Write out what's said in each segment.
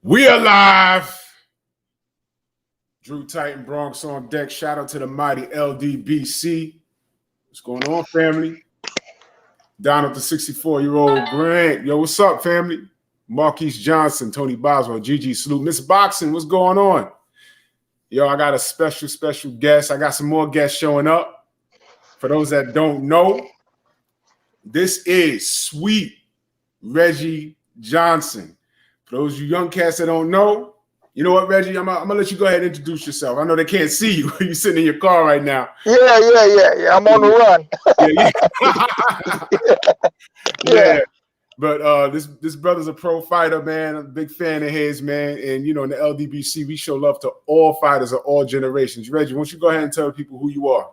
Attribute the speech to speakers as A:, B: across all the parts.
A: We are live. Drew Titan Bronx on deck. Shout out to the mighty LDBC. What's going on, family? Down at the 64-year-old Grant. Yo, what's up, family? Marquise Johnson, Tony Boswell, Gigi Salute. Miss Boxing, what's going on? Yo, I got a special guest. I got some more guests showing up. For those that don't know, this is Sweet Reggie Johnson. For those of you young cats that don't know, you know what, Reggie? I'm gonna let you go ahead and introduce yourself. I know they can't see you. You're sitting in your car right now.
B: Yeah. I'm on the run.
A: Yeah. But this brother's a pro fighter, man. I'm a big fan of his, man. And you know, in the LDBC, we show love to all fighters of all generations. Reggie, why don't you go ahead and tell people who you are?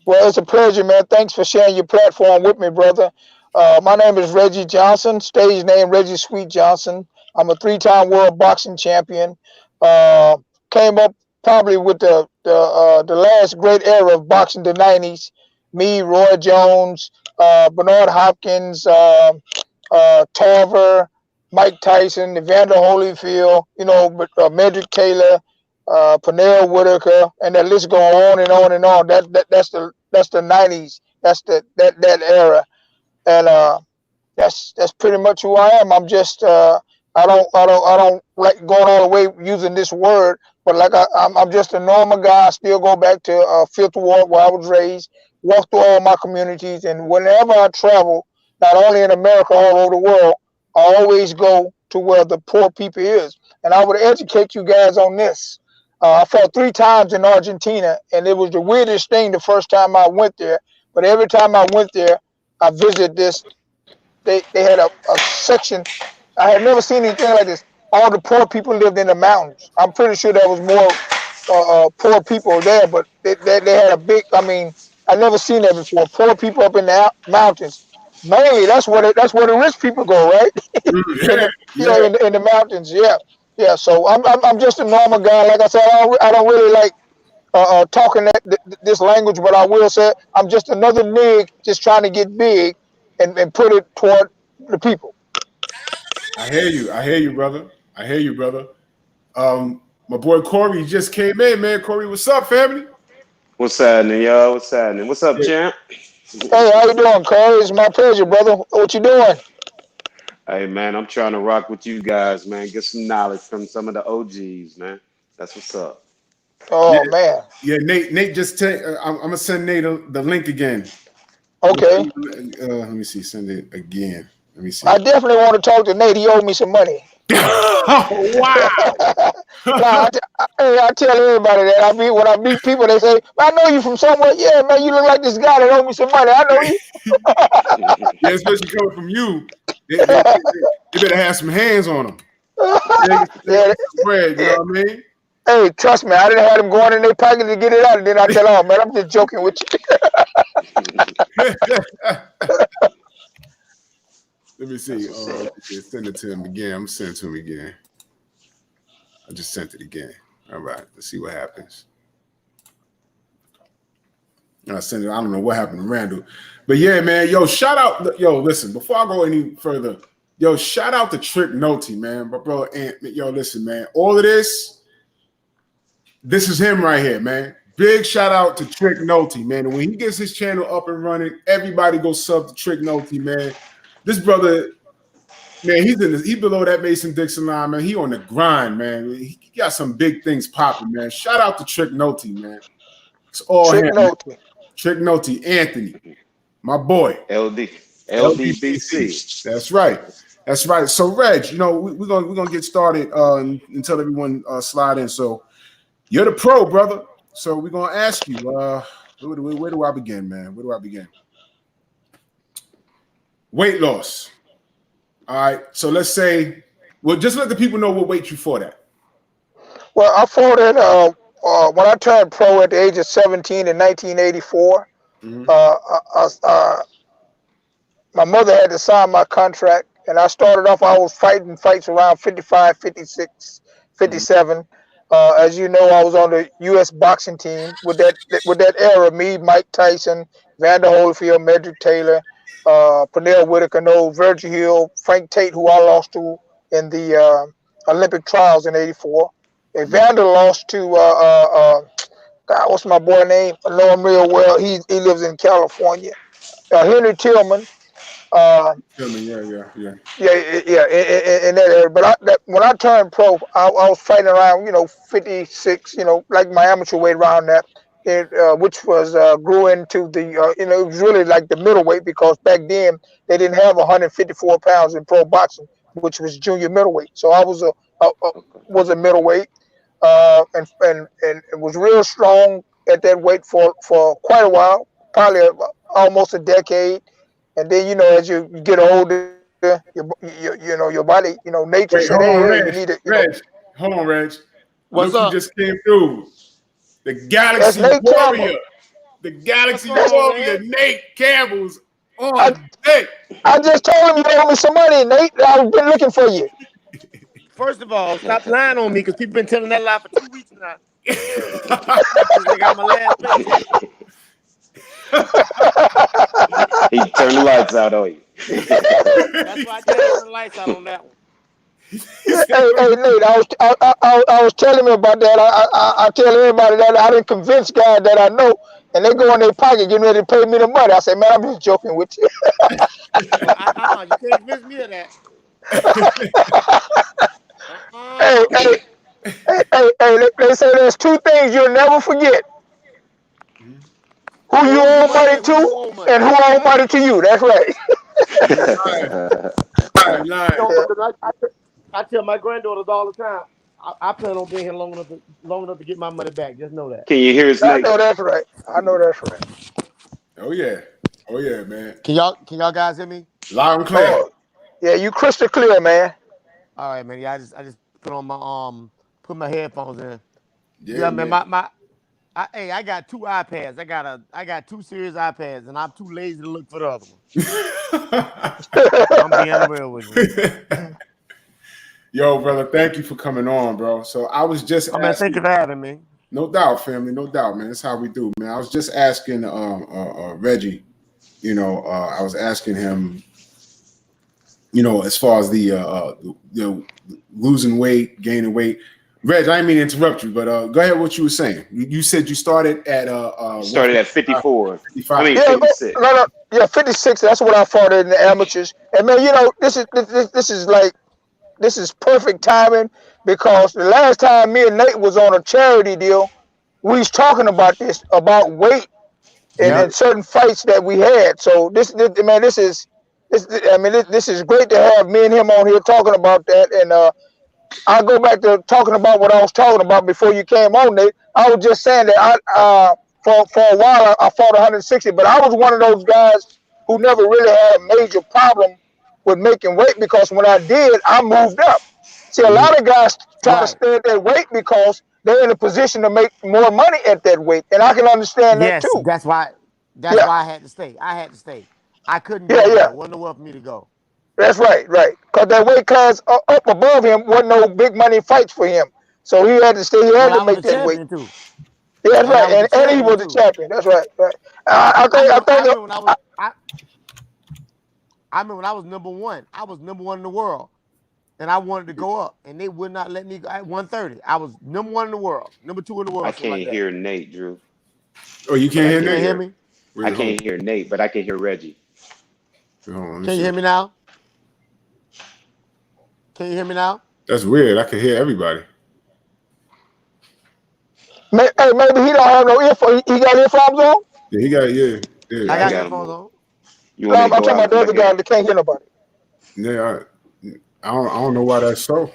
B: Well, it's a pleasure, man. Thanks for sharing your platform with me, brother. My name is Reggie Johnson, stage name Reggie Sweet Johnson. I'm a 3-time world boxing champion. Came up probably with the last great era of boxing, the 90s. Me, Roy Jones, Bernard Hopkins, Tarver, Mike Tyson, Evander Holyfield, you know, Medrick Taylor, Pernell Whitaker, and that list go on and on and on. That's the 90s. That's that era, and that's pretty much who I am. I'm just I don't like going all the way using this word, but like I'm just a normal guy. I still go back to Fifth Ward where I was raised, walk through all my communities, and whenever I travel, not only in America, all over the world, I always go to where the poor people is. And I would educate you guys on this. I fought 3 times in Argentina, and it was the weirdest thing the first time I went there. But every time I went there, I visited this. They had a section. I had never seen anything like this. All the poor people lived in the mountains. I'm pretty sure there was more poor people there, but they had a big. I mean, I never seen that before. Poor people up in the mountains. Mainly, that's where the rich people go, right? in the mountains. Yeah. So I'm just a normal guy. Like I said, I don't really like talking this language, but I will say I'm just another nig just trying to get big and put it toward the people.
A: I hear you, brother. My boy Corey just came in, man. Corey, what's up, family?
C: What's happening, y'all? What's happening? What's up, champ?
B: Hey, how you doing, Corey? It's my pleasure, brother. What you doing?
C: Hey, man, I'm trying to rock with you guys, man. Get some knowledge from some of the OGs, man. That's what's up.
B: Oh, man.
A: Yeah, Nate just I'm gonna send Nate the link again.
B: Okay.
A: Let me see. Send it again. Let me see.
B: I definitely want to talk to Nate. He owed me some money.
A: Oh, wow.
B: I tell everybody that. When I meet people, they say, I know you from somewhere. Yeah, man, you look like this guy that owed me some money. I know you.
A: Yeah, especially coming from you. They better have some hands on them. You know what I mean?
B: Hey, trust me, I didn't have them going in their pocket to get it out, and then I tell them, man, I'm just joking with you.
A: Let me see. Send it to him again. I'm sending it to him again. I just sent it again. All right. Let's see what happens. I sent it. I don't know what happened to Randall. But yeah, man. Yo, shout out. Yo, listen, before I go any further, yo, shout out to Trick Noty, man. But bro, yo, listen, man. All of this is him right here, man. Big shout out to Trick Noty, man. And when he gets his channel up and running, everybody go sub to Trick Noty, man. This brother, man, he's below that Mason-Dixon line, man. He on the grind, man. He got some big things popping, man. Shout out to Trick Noty, man. It's all
B: Trick
A: him.
B: Noty.
A: Trick Noty, Anthony, my boy.
C: LDBC.
A: That's right. So, Reg, you know, we're gonna get started and tell everyone slide in. So, you're the pro, brother. So we're gonna ask you, where do I begin, man? Where do I begin? Weight loss. All right. So let's say, well, just let the people know what weight you fought at.
B: Well, I fought at when I turned pro at the age of 17 in 1984. Mm-hmm. My mother had to sign my contract, and I started off. I was fighting fights around 55, 56, 57. Mm-hmm. As you know, I was on the U.S. boxing team with that era. Me, Mike Tyson, Evander Holyfield, Medrick Taylor, Pernell Whitaker, Reggie Hill, Frank Tate, who I lost to in the Olympic trials in '84. Evander lost to God, what's my boy name? I know him real well. He lives in California. Henry Tillman.
A: Tell me, yeah.
B: Yeah, in that area. But when I turned pro, I was fighting around, 56, like my amateur weight around that, which was grew into the, it was really like the middleweight because back then they didn't have 154 pounds in pro boxing, which was junior middleweight. So I was
C: Okay.
B: was a middleweight, and was real strong at that weight for quite a while, probably almost a decade. And then, as you get older, your body, nature said,
A: Wait,
B: hey,
A: hold on,
B: you
A: Reg.
B: need to,
A: Reg, hold on, Reg.
D: What's
A: Look who
D: up?
A: just came through. The
B: that's
A: Galaxy
B: Nate
A: Warrior.
B: Campbell.
A: The Galaxy
D: What's going on,
A: Warrior,
D: man?
A: Nate Campbell's
B: I,
A: on deck.
B: I just told him you owe me some money, Nate. I've been looking for you.
D: First of all, stop lying on me because people been telling that lie for 2 weeks now. Since they got my last paycheck.
C: He turned the lights out on you.
D: That's why I did turn the lights out on that one.
B: Hey, Nate, I was telling him about that. I tell everybody that I didn't convince guys that I know, and they go in their pocket getting ready to pay me the money. I say, man, I'm just joking with you.
D: Well, you can't convince me of that.
B: Hey,
D: Uh-uh.
B: hey, they say there's two things you'll never forget: who you
D: Who you
B: owe
D: money
B: money
D: and who you
B: to,
D: owe money.
B: and who owe money to you. That's right.
A: Lying.
D: No, because I tell my granddaughters all the time, I plan on being here long enough to get my money back. Just know that.
C: Can you hear us,
B: I
C: Nate?
B: know that's right. I know that's right.
A: Oh yeah, man.
D: Can y'all guys hear me?
A: Loud and clear.
B: Oh, yeah, you crystal clear, man.
D: All right, man. Yeah, I just put on my put my headphones in.
A: Yeah,
D: Yeah, man.
A: man.
D: I got 2 iPads. I got 2 series iPads, and I'm too lazy to look for the other one. I'm being real with you.
A: Yo, brother, thank you for coming on, bro. So I was just
D: I mean, thank you
A: asking,
D: for having me.
A: no doubt, family, no doubt, man. That's how we do, man. I was just asking Reggie, I was asking him, as far as the losing weight, gaining weight. Reg, I didn't mean to interrupt you, but go ahead. What you were saying? You said you started at
C: Started at 54.
A: 55.
C: I mean,
B: Yeah,
C: 56.
B: no, yeah, 56. That's what I fought in the amateurs. And man, this is perfect timing because the last time me and Nate was on a charity deal, we was talking about weight and
D: Yep.
B: in certain fights that we had. So this is great to have me and him on here talking about that. And I go back to talking about what I was talking about before you came on, Nate. I was just saying that for a while I fought 160, but I was one of those guys who never really had a major problem with making weight because when I did, I moved up. See, a lot of guys try to
D: Right.
B: stay at that weight because they're in a position to make more money at that weight, and I can understand that
D: Yes,
B: too.
D: that's why. That's
B: Yeah,
D: why I had to stay. I had to stay. I couldn't
B: yeah,
D: go
B: yeah.
D: nowhere. Wasn't nowhere for me to go.
B: That's right, right. Because that weight class up above him wasn't no big money fights for him, so he had to stay. He had
D: But
B: to
D: I was
B: make
D: a
B: that weight.
D: champion too.
B: Yeah, that's
D: And I
B: right,
D: was a
B: and he
D: champion
B: was a
D: too.
B: champion. That's right, right. I
D: I
B: think I
D: remember. I
B: think
D: remember when I was. I remember when I was number one. I was number one in the world, and I wanted to go up, and they would not let me go at 130. I was number one in the world, number two in the
C: I
D: world, something like
C: can't
D: that.
C: hear Nate, Drew.
A: Oh, you
C: But
A: can't
C: I
A: hear
D: You
C: can
D: can't
A: Nate?
D: hear
C: hear.
D: me?
C: I
A: Wait, hold
C: can't hear Nate, but I can hear Reggie.
A: on. Let me
D: Can you
A: see.
D: hear me now? Can you hear me now?
A: That's weird. I can hear everybody.
B: hey, maybe he don't have no earphones. He got earphones on.
A: Yeah, he got
D: I
C: Yeah,
A: yeah.
C: I
D: got
C: got him
D: earphones
C: on.
D: on.
C: You
B: No,
C: want me
B: I'm
C: to go
B: talking
C: out and
B: about the
C: come
B: other
C: back
B: guy
C: in?
B: that can't hear nobody.
A: Yeah, I don't know why that's so.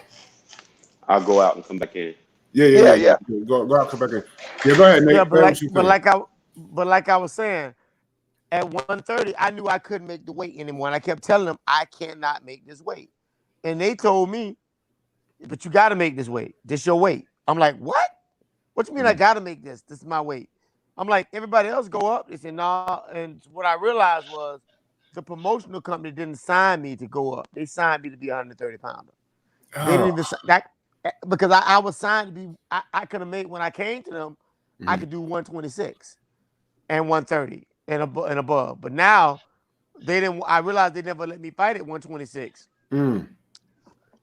C: I'll go out and come back in.
B: Yeah, yeah.
A: Go out, come back in. Yeah, go ahead,
D: Yeah,
A: Nate. Go ahead, what you saying?
D: but like I was saying, at 130, I knew I couldn't make the weight anymore, and I kept telling them I cannot make this weight, and they told me, "But you got to make this weight. This your weight." I'm like, "What? What you mean I got to make this? This is my weight." I'm like, everybody else go up. They said, "Nah." And what I realized was the promotional company didn't sign me to go up. They signed me to be a 130 pounder. They
A: Oh,
D: didn't even that because I was signed to be. I could have made when I came to them. I
A: mhm.
D: could do 126 and 130 and above. But now they didn't. I realized they never let me fight at 126.
A: Mm.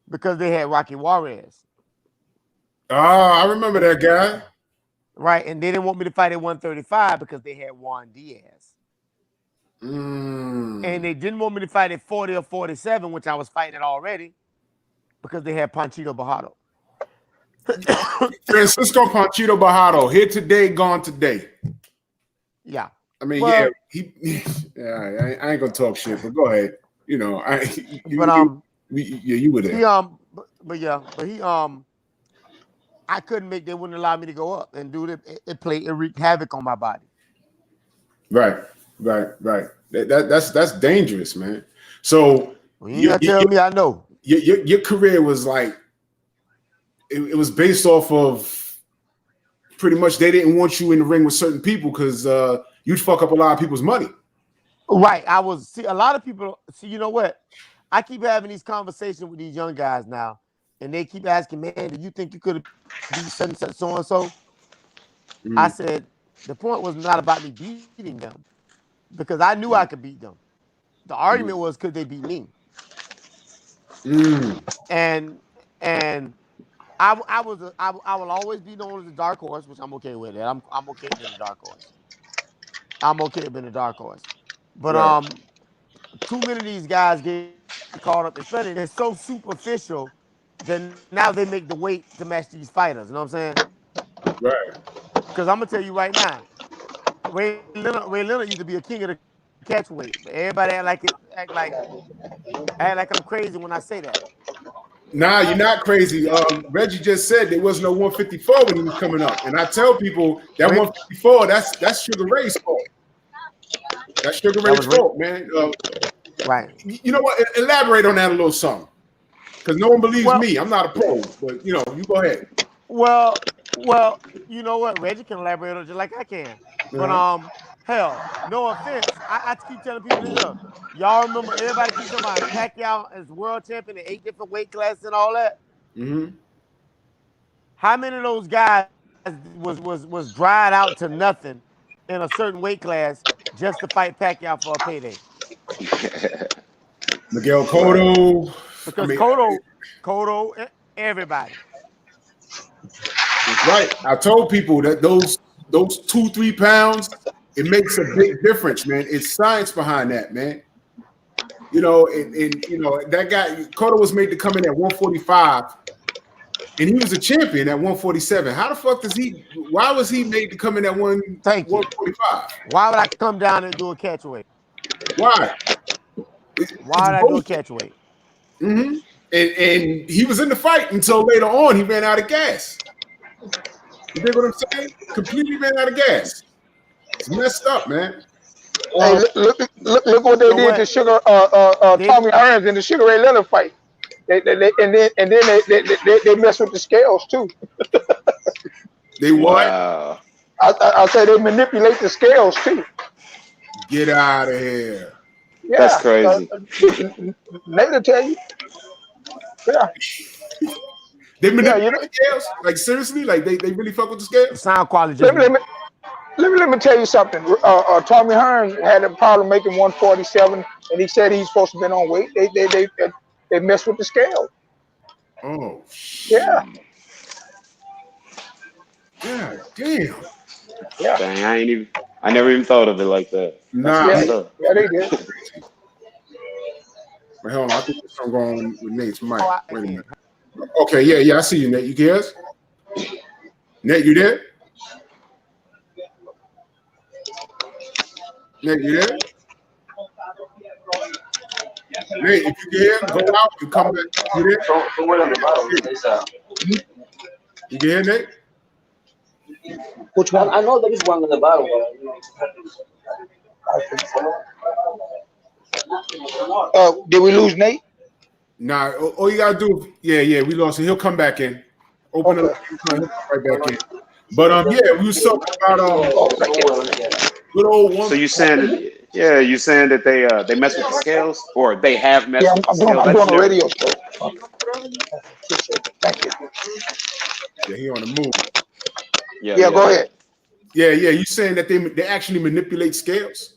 D: because they had Rocky Juarez.
A: I remember that guy.
D: Right, and they didn't want me to fight at 135 because they had Juan Diaz.
A: Mm.
D: And they didn't want me to fight at 40 or 47, which I was fighting at already, because they had Panchito Bajado.
A: Francisco Panchito Bajado, here today, gone today.
D: Yeah.
A: I mean,
D: Well,
A: I ain't gonna talk shit, but go ahead. You know, you were there.
D: He I couldn't make. They wouldn't allow me to go up and do it wreaked havoc on my body.
A: Right. That's dangerous, man. So
D: You gotta tell me I know.
A: Your career was like it was based off of pretty much they didn't want you in the ring with certain people because you'd fuck up a lot of people's money.
D: Right. A lot of people see, you know what? I keep having these conversations with these young guys now, and they keep asking, man, do you think you could have beat so and so? Mm. I said, the point was not about me beating them because I knew I could beat them. The argument was, could they beat me? And I will always be known as a dark horse, which I'm okay with it. I'm okay being a dark horse. I'm okay being a dark horse. But too many of these guys get caught up in funny. They're so superficial that now they make the weight to match these fighters. You know what I'm saying?
A: Right.
D: Because I'm gonna tell you right now, Ray Leonard used to be a king of the catch weight, but everybody act like I'm crazy when I say that.
A: Nah, you're not crazy. Reggie just said there was no 154 when he was coming up, and I tell people that 154 that's Sugar Ray's fault. That's Sugar Ray's fault, man.
D: Right.
A: You know what? Elaborate on that a little something, because no one believes me. I'm not a pro, but you go ahead.
D: Well, you know what? Reggie can elaborate on it just like I can. But hell, no offense. I keep telling people this. Y'all remember everybody keeps talking about Pacquiao as world champion in 8 different weight classes and all that? Mm-hmm. How many of those guys was dried out to nothing in a certain weight class just to fight Pacquiao for a payday?
A: Miguel Cotto.
D: Because Cotto, everybody.
A: Right. I told people that those 2-3 pounds, it makes a big difference, man. It's science behind that, man. And that guy Cotto was made to come in at 145, and he was a champion at 147. How the fuck why was he made to come in at 145?
D: Why would I come down and do a catch weight?
A: Why?
D: Why would I do a catch weight?
A: Mm-hmm. And he was in the fight until later on he ran out of gas. You dig what I'm saying? Completely ran out of gas. It's messed up, man.
B: Hey, look what they did to Sugar Tommy Hearns in the Sugar Ray Leonard fight. They mess with the scales too.
A: They what?
C: Wow.
B: I say they manipulate the scales too.
A: Get out of here.
B: Yeah,
C: that's crazy.
B: Nate will tell you. Yeah.
A: They manipulate the scales? Like seriously? Like they really fuck with the scales?
D: The sound quality.
B: Let me tell you something. Tommy Hearns had a problem making 147, and he said he's supposed to be on weight. They messed with the scale.
A: Oh.
B: Yeah.
A: God damn.
B: Yeah.
C: Dang, I never even thought of it like that.
A: Nah.
B: Yeah, they did.
A: But hold on, I think there's something going on with Nate's mic. Wait a minute. Okay, yeah, I see you, Nate. You hear us? Nate, you there? Nate, you there? Nate, if you hear, go out and come back. You there? You can hear, Nate?
E: Which one? I know there is one in the bottom.
B: Did we lose Nate?
A: Nah, all you gotta do, we lost him. He'll come back in. Open up, he'll come right back in. But we was talking about good old one.
C: So you saying that they mess with the scales, or they have messed with the scales?
B: I'm doing a radio show. Thank you.
A: Yeah, he on the move.
B: Yeah, go ahead.
A: Yeah. You saying that they actually manipulate scales?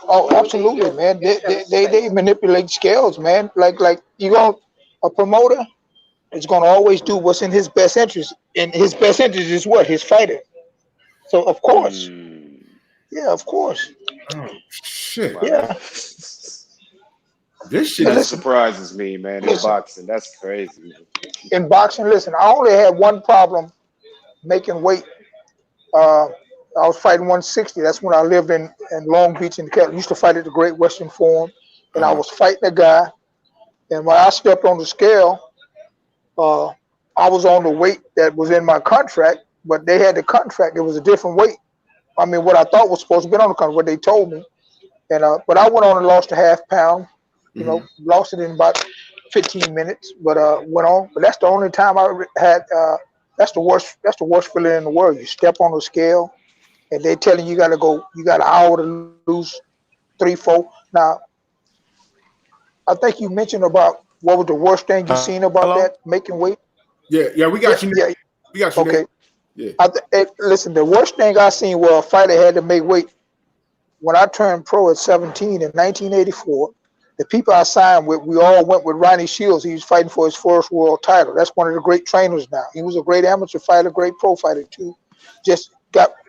B: Oh, absolutely, man. They manipulate scales, man. Like you go a promoter, is going to always do what's in his best interest. And his best interest is what? His fighter. So, of course. Yeah, of course.
A: Oh, shit.
B: Yeah.
A: This shit
C: That
B: listen,
C: surprises me, man. In
B: listen.
C: boxing, that's crazy, man.
B: In boxing, listen, I only had one problem making weight. I was fighting 160. That's when I lived in Long Beach in California. I used to fight at the Great Western Forum. And I was fighting a guy. And when I stepped on the scale, I was on the weight that was in my contract, but they had the contract. It was a different weight. I mean, what I thought was supposed to be on the contract, what they told me. And but I went on and lost a half pound. You know, lost it in about 15 minutes, but went on. But that's the only time I had. That's the worst. That's the worst feeling in the world. You step on the scale, and they're telling you got to go. You got an hour to lose 3, 4. Now, I think you mentioned about what was the worst thing you seen about that making weight.
A: Yeah, we got you.
B: Yeah,
A: we got you.
B: okay.
A: Yeah.
B: Listen, the worst thing I seen where a fighter had to make weight. When I turned pro at 17 in 1984. The people I signed with, we all went with Ronnie Shields. He was fighting for his first world title. That's one of the great trainers now. He was a great amateur fighter, great pro fighter too. Just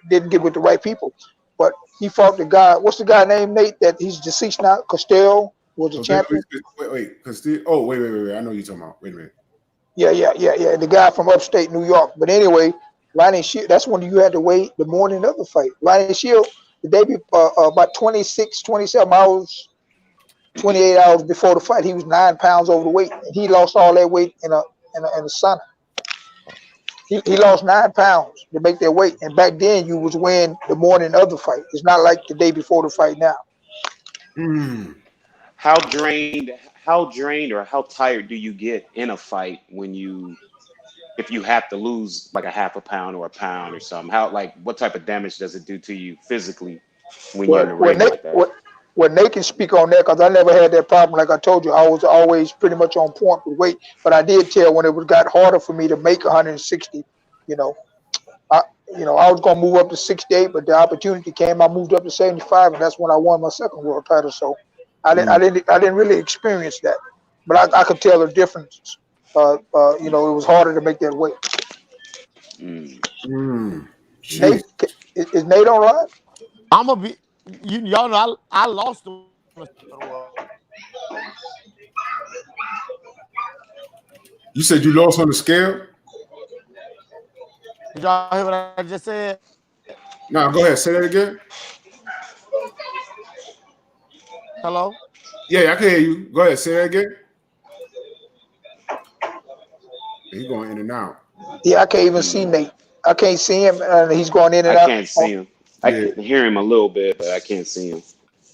B: didn't get with the right people. But he fought the guy. What's the guy named Nate? That he's deceased now. Costello was the champion.
A: Wait. Costello. Oh, wait. I know you're talking about. Wait a minute.
B: Yeah. The guy from upstate New York. But anyway, Ronnie Shields. That's when you had to wait the morning of the fight. Ronnie Shields, the day before, about 26, 27 hours. 28 hours before the fight, he was 9 pounds overweight. And he lost all that weight in a sauna. He lost 9 pounds to make that weight. And back then, you was weighing the morning of the fight. It's not like the day before the fight now.
C: How drained or how tired do you get in a fight if you have to lose like a half a pound or a pound or something? What type of damage does it do to you physically when you're in the ring like that?
B: Well, Nate can speak on that because I never had that problem. Like I told you, I was always pretty much on point with weight. But I did tell when it got harder for me to make 160, I was gonna move up to 68, but the opportunity came. I moved up to 75, and that's when I won my second world title. So I didn't really experience that, but I could tell the difference. It was harder to make that weight. Nate, is Nate all right?
D: I'm gonna be. Y'all know I lost the.
A: You said you lost on the scale?
D: Did y'all hear what I just said?
A: No, go ahead. Say that again.
D: Hello?
A: Yeah, I can hear you. Go ahead. Say that again. He's going in and out.
B: Yeah, I can't even see Nate. I can't see him, and he's going in and out.
C: I can't see him. I can hear him a little bit, but I can't see him.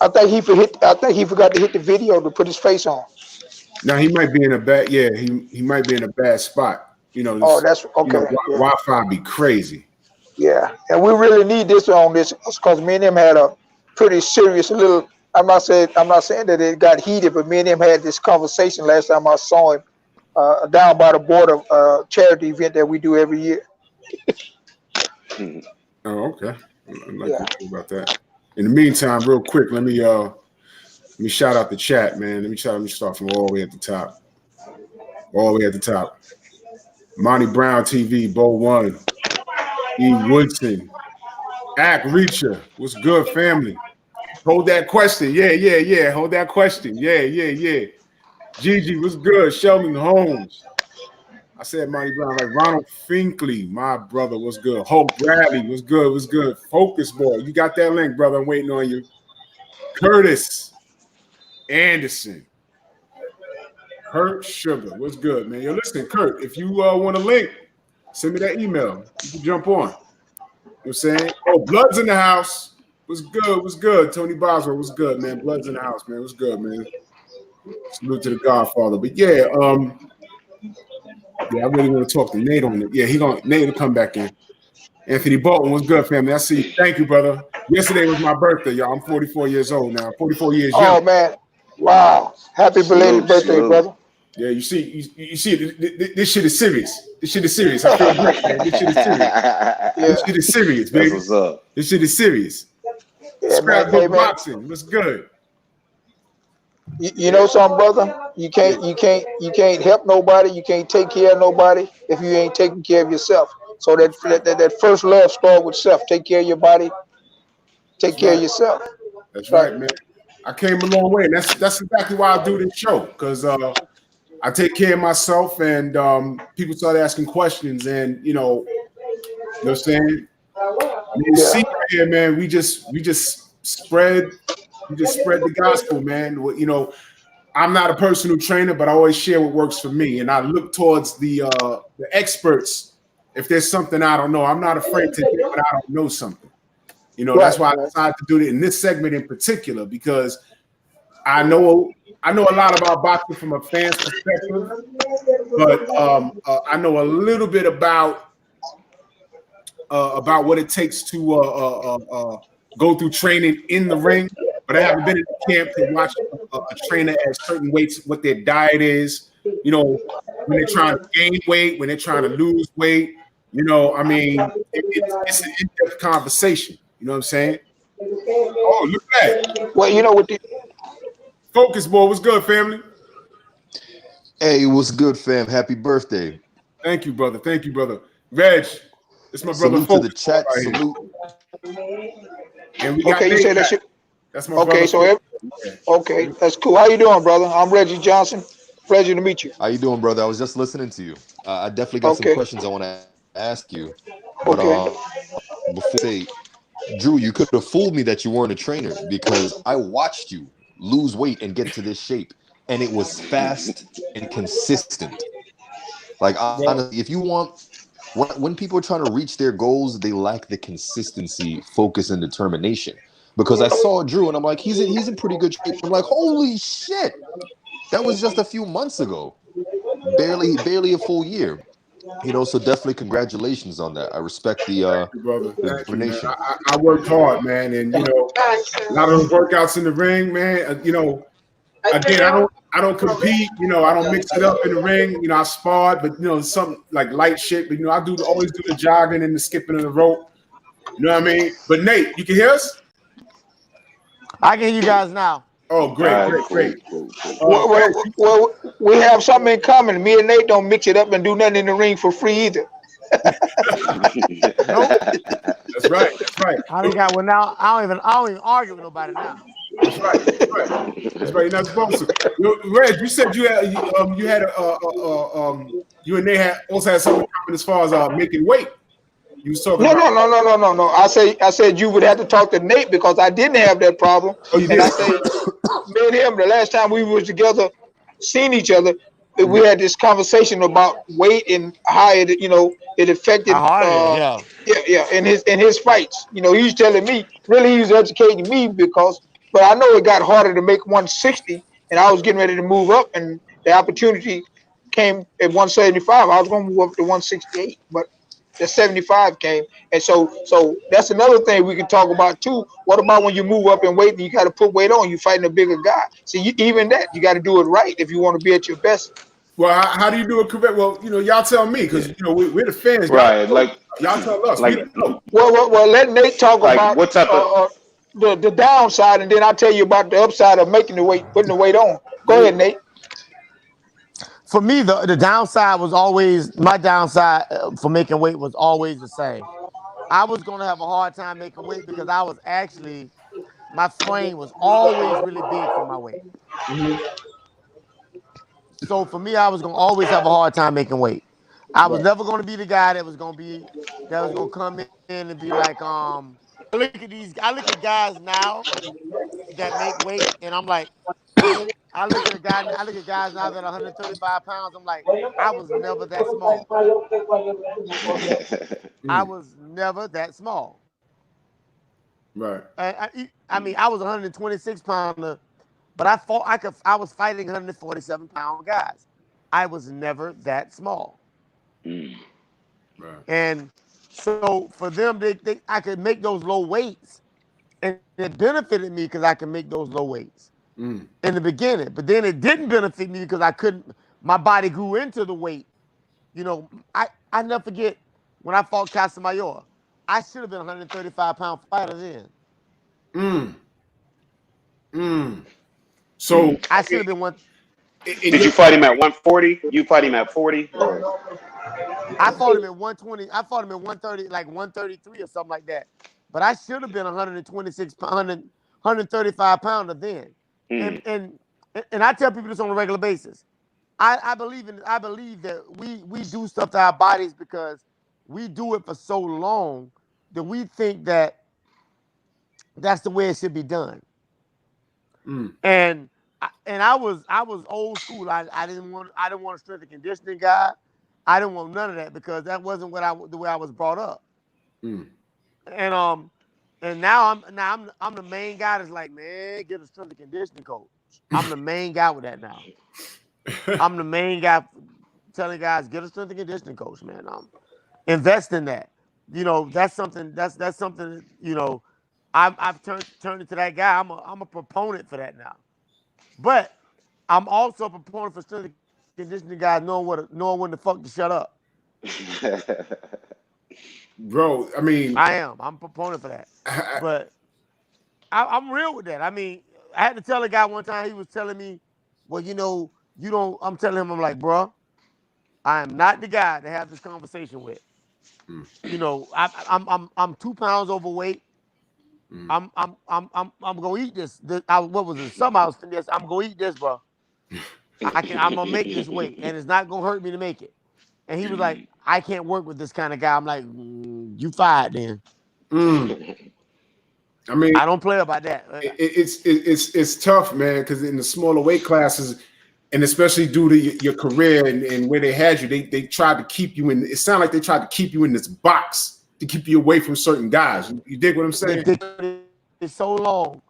B: I think he forgot to hit the video to put his face on.
A: Now he might be in a bad. Yeah, he might be in a bad spot.
B: That's okay.
A: Wi-Fi be crazy.
B: Yeah, and we really need this on this because me and him had a pretty serious little. I'm not saying that it got heated, but me and him had this conversation last time I saw him down by the border charity event that we do every year.
A: Oh, okay. I'd like to talk about that. In the meantime, real quick, let me shout out the chat, man. Let me start from all the way at the top. All the way at the top. Monty Brown TV, Bo 1, E. Woodson, Ack Reacher. What's good, family? Hold that question. Yeah. Hold that question. Yeah. Gigi, what's good? Sheldon Holmes. I said Monty Brown, like Ronald Finkley, my brother, what's good? Hulk Bradley, what's good? Focus boy, you got that link, brother. I'm waiting on you. Curtis Anderson. Kurt Sugar, what's good, man? Yo, listen, Kurt, if you want a link, send me that email. You can jump on. You know what I'm saying? Oh, Blood's in the house. What's good? Tony Boswell, what's good, man? Blood's in the house, man. What's good, man? Salute to the Godfather. But yeah, I really want to talk to Nate on it. Yeah, Nate will come back in. Anthony Bolton, what's good, family? I see you. Thank you, brother. Yesterday was my birthday, y'all. I'm 44 years old now. 44 years young.
B: Oh, man. Wow. Happy belated birthday, brother.
A: Yeah, you see, this shit is serious. I feel great, man. This shit is serious. This shit is serious, baby.
C: That's what's up.
A: This shit is serious.
B: Yeah,
A: Scrapbook boxing. What's good?
B: You know something, brother? You can't help nobody. You can't take care of nobody if you ain't taking care of yourself. So that first love starts with self. Take care of your body. Take
A: That's
B: care
A: right.
B: of yourself.
A: That's
B: Right.
A: right, man. I came a long way, and that's exactly why I do this show, because I take care of myself, and people start asking questions, and you know what I'm saying? You
B: Yeah.
A: see right here, man, we just spread the gospel, man. You know, I'm not a personal trainer, but I always share what works for me, and I look towards the experts. If there's something I don't know, I'm not afraid to admit that I don't know something. You know, that's
B: Right.
A: why I decided to do it in this segment in particular, because I know a lot about boxing from a fan's perspective, but I know a little bit about what it takes to go through training in the ring. But I haven't been in the camp to watch a trainer at certain weights, what their diet is. You know, when they're trying to gain weight, when they're trying to lose weight. You know, I mean, it's an in-depth conversation. You know what I'm saying? Oh, look at that.
B: Well, you know what?
A: Focus, boy. What's good, family?
F: Hey, what's good, fam? Happy birthday.
A: Thank you, brother. Thank you, brother. Reg, it's my brother
F: Salute to the
A: Focus
F: chat.
A: right here.
F: Salute.
A: And we got
B: Okay, you
A: Nate
B: said that
A: back.
B: shit.
A: That's my
B: Okay,
A: brother.
B: so okay, that's cool. How you doing, brother? I'm Reggie Johnson. Pleasure to meet you.
F: How you doing, brother? I was just listening to you. I definitely got some
B: Okay.
F: questions I want to ask you. But
B: Okay.
F: before I say, Drew, you could have fooled me that you weren't a trainer because I watched you lose weight and get to this shape, and it was fast and consistent. Like
A: Well,
F: honestly, if you want, when people are trying to reach their goals, they lack the consistency, focus, and determination. Because I saw Drew and I'm like, he's in pretty good shape. I'm like, holy shit, that was just a few months ago, barely a full year. You know, so definitely congratulations on that. I respect
A: thank you, brother.
F: the
A: Thank you, man.
F: determination.
A: I worked hard, man, and you know, a lot of those workouts in the ring, man. You know, again, I don't compete. You know, I don't mix it up in the ring. You know, I sparred, but you know, something like light shit. But you know, I always do the jogging and the skipping of the rope. You know what I mean? But Nate, you can hear us?
D: I can hear you guys now.
A: Oh, great, great, great.
C: Cool.
B: Well, we have something in common. Me and Nate don't mix it up and do nothing in the ring for free either.
D: Nope.
A: That's right. That's right.
D: I done got well now. I don't even argue with nobody now.
A: That's right. That's right. That's right. You're not supposed to. Reg, you said you had you and they also had something in common as far as making weight. You was talking
B: No,
A: about.
B: no. I said you would have to talk to Nate because I didn't have that problem.
A: Oh, you
B: And
A: did.
B: I say, me and him, the last time we were together, seeing each other, we had this conversation about weight and how it affected.
D: How hard it is,
B: Yeah, in his fights. You know, he was telling me, really, he was educating me but I know it got harder to make 160, and I was getting ready to move up, and the opportunity came at 175. I was going to move up to 168, but the 75 came, and so that's another thing we can talk about too. What about when you move up in weight and you got to put weight on? You fighting a bigger guy. See, even that you got to do it right if you want to be at your best.
A: Well, how do you do it correct? Well, you know, y'all tell me because you know we're the fans.
C: Right,
A: Y'all tell us. We
C: like,
A: don't know.
B: Well, let Nate talk
C: like
B: about
C: what type of
B: the downside, and then I'll tell you about the upside of making the weight, putting the weight on. Go ahead, Nate.
D: For me, the downside was always my downside for making weight was always the same. I was gonna have a hard time making weight because I was actually my frame was always really big for my weight.
A: Mm-hmm.
D: So for me, I was gonna always have a hard time making weight. I was never gonna be the guy that was gonna come in and be like, I look at guys now that make weight, and I'm like, I look at guys now that are 135 pounds. I'm like, I was never that small. I was never that small.
A: Right.
D: I mean, I was 126 pounder, but I was fighting 147-pound guys. I was never that small.
C: Mm.
A: Right.
D: And so for them, I could make those low weights, and it benefited me because I could make those low weights in the beginning. But then it didn't benefit me because I couldn't. My body grew into the weight. You know, I never forget when I fought Casamayor. I should have been a 135-pound fighter then.
A: So
D: I should have been one.
C: Did you fight him at 140? You fight him at 40? Or?
D: I fought him at 120. I fought him at 130, like 133 or something like that. But I should have been 126, 135 pounder then. And
C: Mm.
D: and and I tell people this on a regular basis. I believe that we do stuff to our bodies because we do it for so long that we think that that's the way it should be done.
A: Mm.
D: And I was old school. I didn't want a strength and conditioning guy. I didn't want none of that because that wasn't the way I was brought up.
A: Mm.
D: And now I'm the main guy that's like, man, get a strength and conditioning coach. I'm the main guy with that now. I'm the main guy telling guys get a strength and conditioning coach, man. Invest in that. That's something. That's something. I've turned into that guy. I'm a proponent for that now. But I'm also a proponent for strength and conditioning guys knowing when the fuck to shut up.
A: Bro, I mean,
D: I am. I'm a proponent for that. But I'm real with that. I mean, I had to tell a guy one time. He was telling me, well, you don't. I'm telling him, I'm like, bro, I am not the guy to have this conversation with. I'm 2 pounds overweight. I'm gonna eat this. What was it? Some I was finesse. I'm gonna eat this, bro. I'm gonna make this weight, and it's not gonna hurt me to make it. And he was like, I can't work with this kind of guy. I'm like, you fired then.
A: I mean,
D: I don't play about that.
A: It's tough, man, because in the smaller weight classes, and especially due to your career and where they had you, they tried to keep you in. It sounded like they tried to keep you in this box to keep you away from certain guys. You dig what I'm saying?
D: It's so long.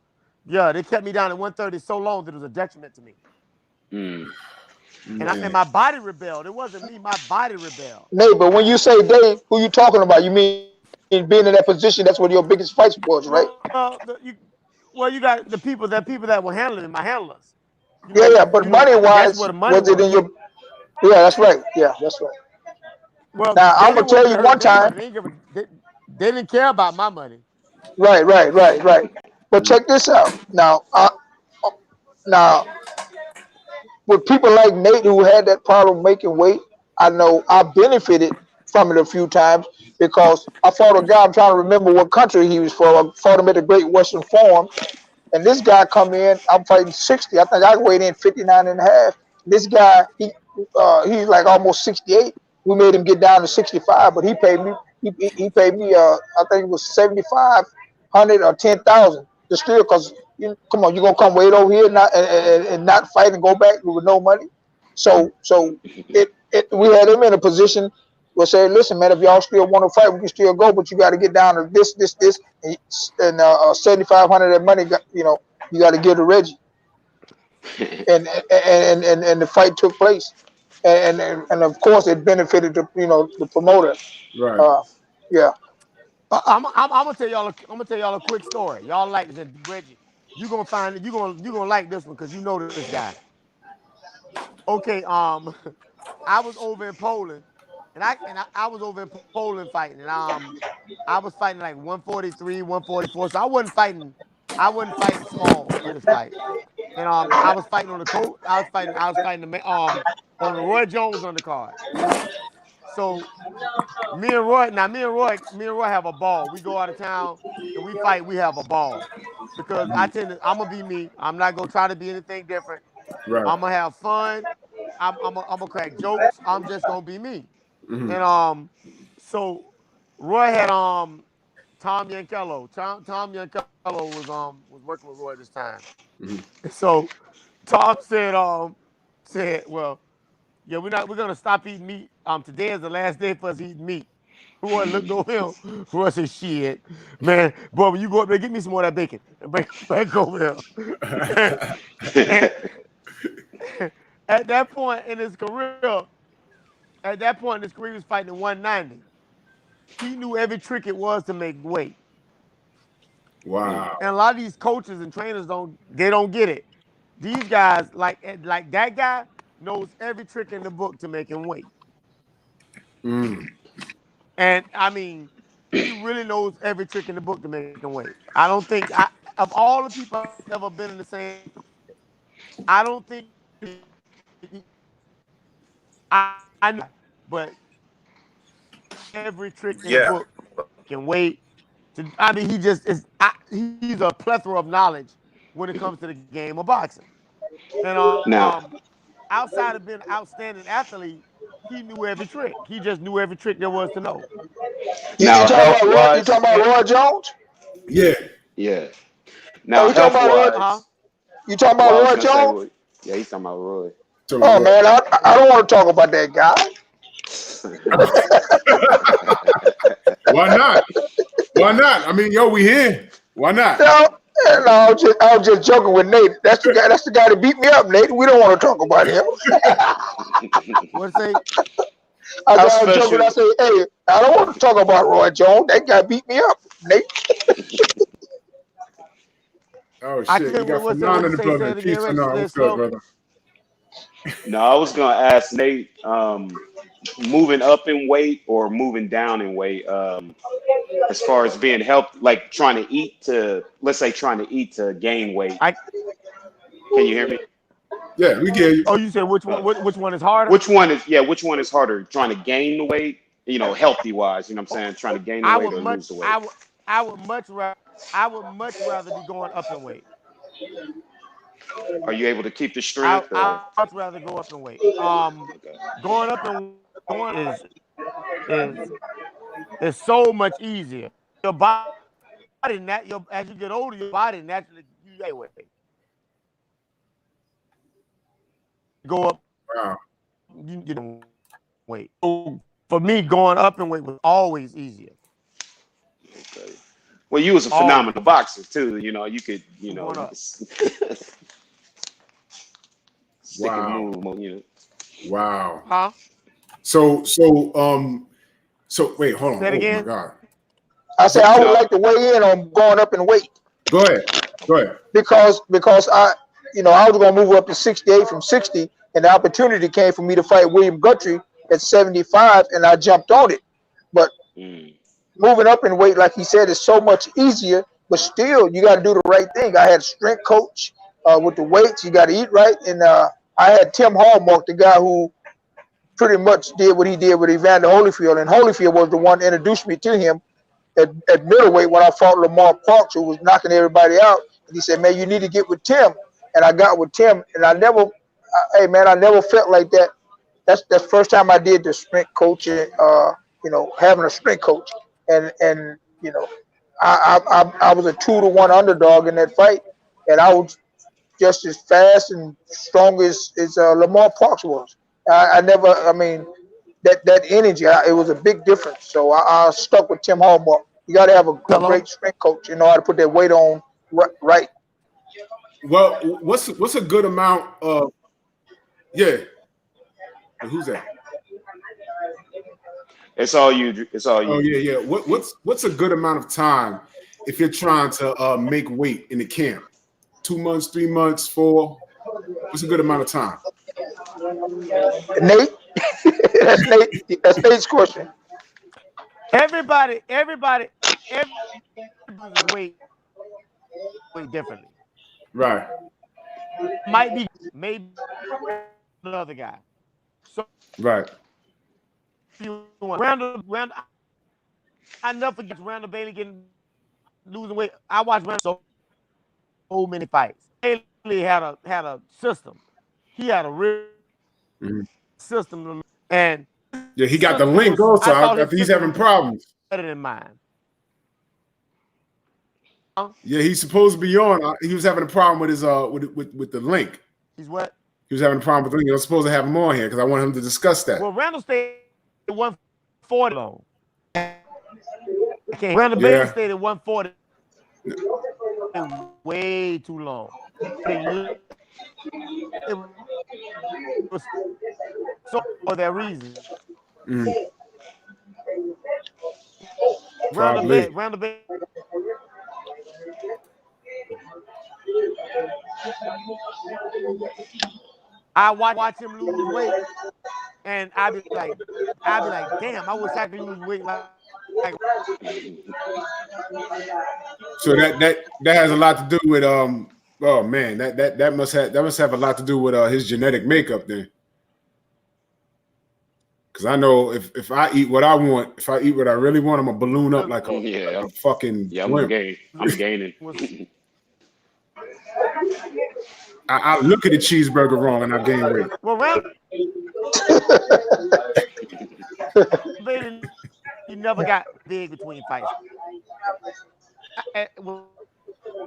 D: Yeah, they kept me down at 130 so long that it was a detriment to me. And my body rebelled. It wasn't me. My body rebelled.
B: Nate, but when you say they, who you talking about? You mean being in that position? That's what your biggest fights was, right?
D: You got the people that were handling my handlers.
B: Yeah. But money
D: that's
B: wise,
D: where the money
B: was it in your? Yeah, that's right. Yeah, that's right.
D: Well,
B: now I'm gonna tell you one time.
D: They didn't care about my money.
B: Right. But check this out. Now, with people like Nate who had that problem making weight, I know I benefited from it a few times because I fought a guy. I'm trying to remember what country he was from. I fought him at the Great Western Forum, and this guy come in. I'm fighting 60. I think I weighed in 59 and a half. This guy, he's like almost 68. We made him get down to 65, but he paid me. He paid me. I think it was 7,500 or 10,000 to still. Because come on, you gonna come wait over here and not fight and go back with no money? So we had him in a position where say, listen, man, if y'all still want to fight, we can still go, but you got to get down to this, and 7,500 of that money. You got to give to Reggie, and the fight took place, and of course it benefited the promoter.
A: Right.
B: Yeah.
D: I'm gonna tell y'all a quick story. Y'all like this, Reggie. You're gonna like this one because you know this guy. Okay, I was over in Poland, and I was over in Poland fighting, and I was fighting like 143, 144. So I wasn't fighting small for this fight, and I was fighting on the coat. I was fighting on the Roy Jones undercard. So me and Roy have a ball. We go out of town and we fight. We have a ball because I'm gonna be me. I'm not gonna try to be anything different.
A: Right.
D: I'm gonna have fun. I'm gonna crack jokes. I'm just gonna be me. And so Roy had Tom Yankello. Tom Yankello was working with Roy this time. So Tom said, well, yeah, we're gonna stop eating meat. Today is the last day for us eating meat. Roy looked over him. Roy said, shit, man, boy, when you go up there, get me some more of that bacon and bring it back over here. and at that point in his career, he was fighting at 190. He knew every trick it was to make weight.
A: Wow.
D: And a lot of these coaches and trainers don't get it. These guys, like that guy, knows every trick in the book to making weight. And I mean, he really knows every trick in the book to making weight. I don't think of all the people I've ever been in the same. I don't think I know, but every trick in the
A: Yeah.
D: book can wait. I mean, he's a plethora of knowledge when it comes to the game of boxing. And
C: Now,
D: outside of being an outstanding athlete, he knew every trick. He just knew every trick there was to know.
B: You
C: now
B: talking
C: health
B: about Roy? You talking
C: wise,
B: about Roy Jones?
A: Yeah.
C: yeah.
B: Oh,
C: Now
B: you talking
C: health
B: about Roy?
D: Huh?
C: wise,
B: You talking
C: well,
B: about
C: I was
B: Roy
C: gonna say,
B: Jones?
C: well, yeah, he's talking about Roy.
A: So,
B: Oh man, I don't want to talk about that guy.
A: why not? Why not? I mean, yo, we here. Why not?
B: No, I was just joking with Nate. That's the guy. That's the guy that beat me up, Nate. We don't want to talk about him.
D: What'd say?
B: I
C: How
B: was joking. I
C: special?
B: say, hey, I don't want to talk about Roy Jones. That guy beat me up, Nate.
A: Oh
D: I
A: shit, you
D: couldn't.
A: got
D: What's
A: Fanon
D: you
A: in the
D: say? Say
A: building.
D: it again,
A: Peace
D: Reggie.
A: Fanon.
D: Say it
A: What's good,
D: slow.
A: brother?
C: No, I was gonna ask Nate, moving up in weight or moving down in weight, as far as being helped, like trying to eat to, let's say, trying to eat to gain weight.
D: I.
C: Can you hear me?
A: Yeah, we get you.
D: Oh, you said which one? Which one is harder?
C: Which one is harder? Trying to gain the weight, healthy wise, you know what I'm saying? Trying to gain the
D: I
C: weight
D: would
C: or
D: much.
C: lose the weight.
D: I would much rather be going up in weight.
C: Are you able to keep the strength or
D: I much rather go up in weight.
C: okay?
D: Going up and going is is so much easier. Your body as you get older, your body naturally you gain weight. Go up,
A: Wow.
D: you know, weight. So for me, going up in weight was always easier.
C: Okay. Well, you was a
D: Always
C: phenomenal boxer too. You could,
D: going
C: you
D: up.
C: could stick and
A: Wow.
C: move.
A: Wow.
D: Huh?
A: So wait, hold on.
D: Say it
A: Oh my
D: again.
A: God.
B: I said
A: So,
B: I would
C: No,
B: like to weigh in on going up in weight
A: go ahead. Go ahead.
B: because I was gonna move up to 68 from 60, and the opportunity came for me to fight William Guthrie at 75, and I jumped on it. But
C: mm,
B: moving up in weight, like he said, is so much easier. But still, you got to do the right thing. I had a strength coach with the weights. You got to eat right, and I had Tim Hallmark, the guy who pretty much did what he did with Evander Holyfield, and Holyfield was the one that introduced me to him at middleweight when I fought Lamar Parks, who was knocking everybody out. And he said, "Man, you need to get with Tim." And I got with Tim, and I never felt like that. That's the first time I did the strength coaching. Having a strength coach, and I was a 2-1 underdog in that fight, and I was just as fast and strong as Lamar Parks was. I never, I mean, that energy, it was a big difference. So I stuck with Tim Hallmark. You got to have a
D: Hello.
B: great strength coach in order to put that weight on right.
A: Well, what's a good amount of yeah? Who's that?
C: it's all you. It's all
A: Oh
C: you.
A: yeah. What's a good amount of time if you're trying to make weight in the camp? 2 months, 3 months, 4? What's a good amount of time?
B: Nate, that's Nate's question.
D: Everybody loses weight differently.
A: Right.
D: Might be maybe another guy. So
A: Right.
D: Randall, I never forget Randall Baily losing weight. I watched Randall so many fights. Baily had a system. He had a real system, and
A: Yeah, he got the link also
D: I thought his
A: after he's
D: system
A: having
D: was
A: problems.
D: better than mine.
A: Yeah, he's supposed to be on. He was having a problem with his with the link.
D: He's what?
A: He was having a problem with the link. I was supposed to have him on here because I want him to discuss that.
D: Well, Randall stayed at 140 long. Randall
A: Yeah.
D: Baily stayed at 140 way too long. It was so for that reason.
A: Probably.
D: Randall Baily. I watch him lose weight, and I'd be like, damn, I wish I could lose weight like.
A: So that has a lot to do with oh man, that must have a lot to do with his genetic makeup then. Because I know if I eat what I want, if I eat what I really want, I'm gonna balloon up like a fucking
C: I'm gaining.
A: I look at the cheeseburger wrong and I gain weight.
D: Well, Baily, he never got big between fights. When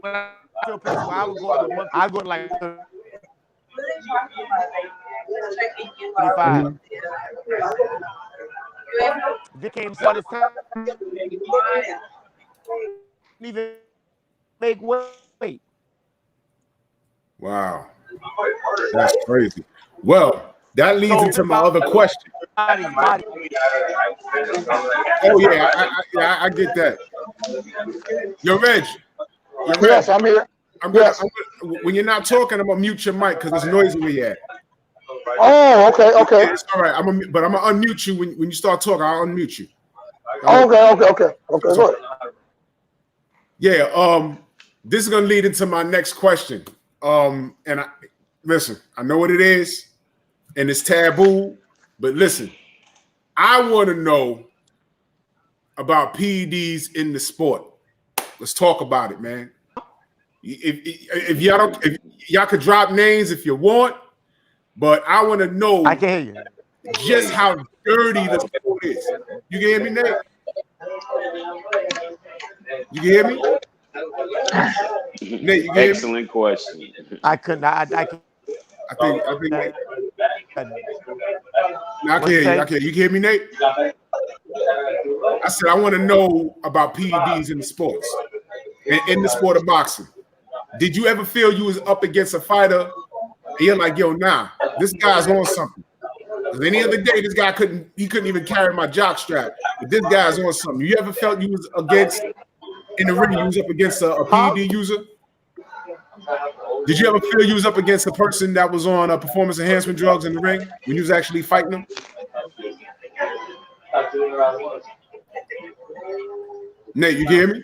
D: I tell people I would go up to one, I go to like 35. They came for this time. Even make weight.
A: Wow, that's crazy. Well, that leads into my other question. Oh yeah, I get that. Yo, Reg.
B: Yes, I'm here.
A: When you're not talking, I'm gonna mute your mic because it's noisy where you at.
B: Oh, okay.
A: Yeah, it's all right. But I'm gonna unmute you when you start talking. I'll unmute you.
B: Okay. Go ahead.
A: Yeah. This is gonna lead into my next question. And listen, I know what it is, and it's taboo. But listen, I want to know about PEDs in the sport. Let's talk about it, man. If y'all could drop names if you want, but I want to know.
D: I can hear you.
A: Just how dirty the sport is. You can hear me, Nate? You can hear me? Nate, you can hear me?
C: Excellent question.
D: I couldn't. I think.
A: I can hear you. You can hear me, Nate? I said I want to know about PEDs in the sports, in the sport of boxing. Did you ever feel you was up against a fighter and you're like, yo, nah, this guy's on something? Because any other day, this guy couldn't even carry my jock strap. But this guy's on something. You ever felt you was in the ring, you was up against a PED user? Did you ever feel you was up against a person that was on performance enhancement drugs in the ring when you was actually fighting them? Nate, you hear me?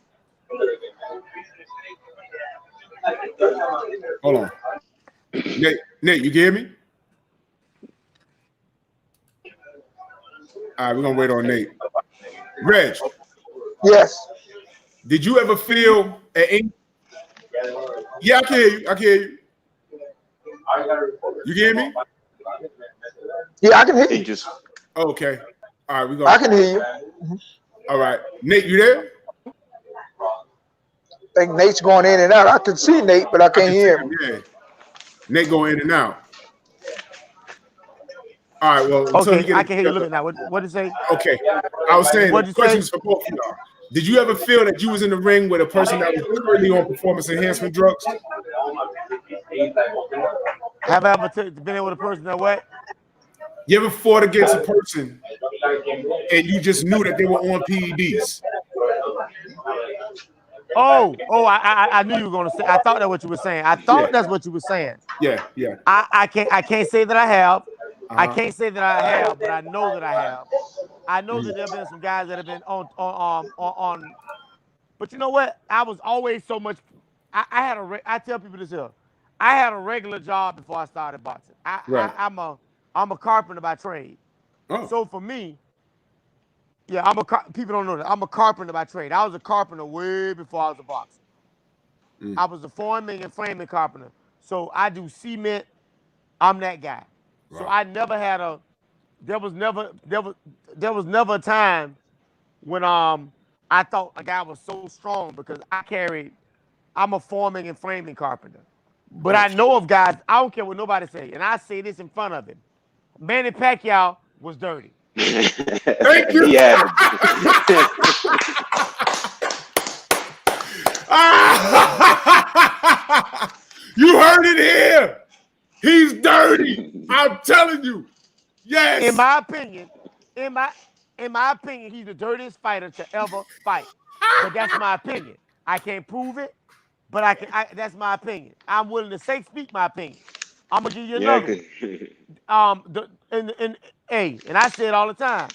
A: Hold on. Nate, you hear me? All right, we're gonna wait on Nate. Reg.
B: Yes.
A: Did you ever feel Yeah, I can hear you. You hear me?
B: Yeah, I can hear you.
A: Okay. All right,
B: I can hear you.
A: All right. Nate, you there?
B: I think Nate's going in and out. I can see Nate, but I can't hear him.
A: Yeah. Nate going in and out. All right, well,
D: okay, I can hear you looking now. What did it say?
A: Okay. I was saying the questions for both of y'all. Did you ever feel that you was in the ring with a person that was currently on performance enhancement drugs?
D: Have I ever been in with a person that what?
A: You ever fought against a person and you just knew that they were on PEDs?
D: I knew you were gonna say. I thought that's what you were saying. That's what you were saying.
A: Yeah.
D: I can't say that I have. I can't say that I have, but I know that I have. I know that there have been some guys that have been on. But you know what? I was always so much. I tell people this here. I had a regular job before I started boxing. I'm a carpenter by trade.
A: Oh.
D: So for me, yeah, people don't know that. I'm a carpenter by trade. I was a carpenter way before I was a boxer. I was a forming and framing carpenter. So I do cement. I'm that guy. Right. So I never had there was never a time when I thought a guy was so strong because I'm a forming and framing carpenter. But I know of guys, I don't care what nobody say, and I say this in front of him. Manny Pacquiao was dirty.
A: Thank you.
C: Yeah.
A: You heard it here. He's dirty. I'm telling you. Yes.
D: In my opinion, he's the dirtiest fighter to ever fight. But that's my opinion. I can't prove it, but that's my opinion. I'm willing to speak my opinion. I'm gonna give you another one. And I say it all the time.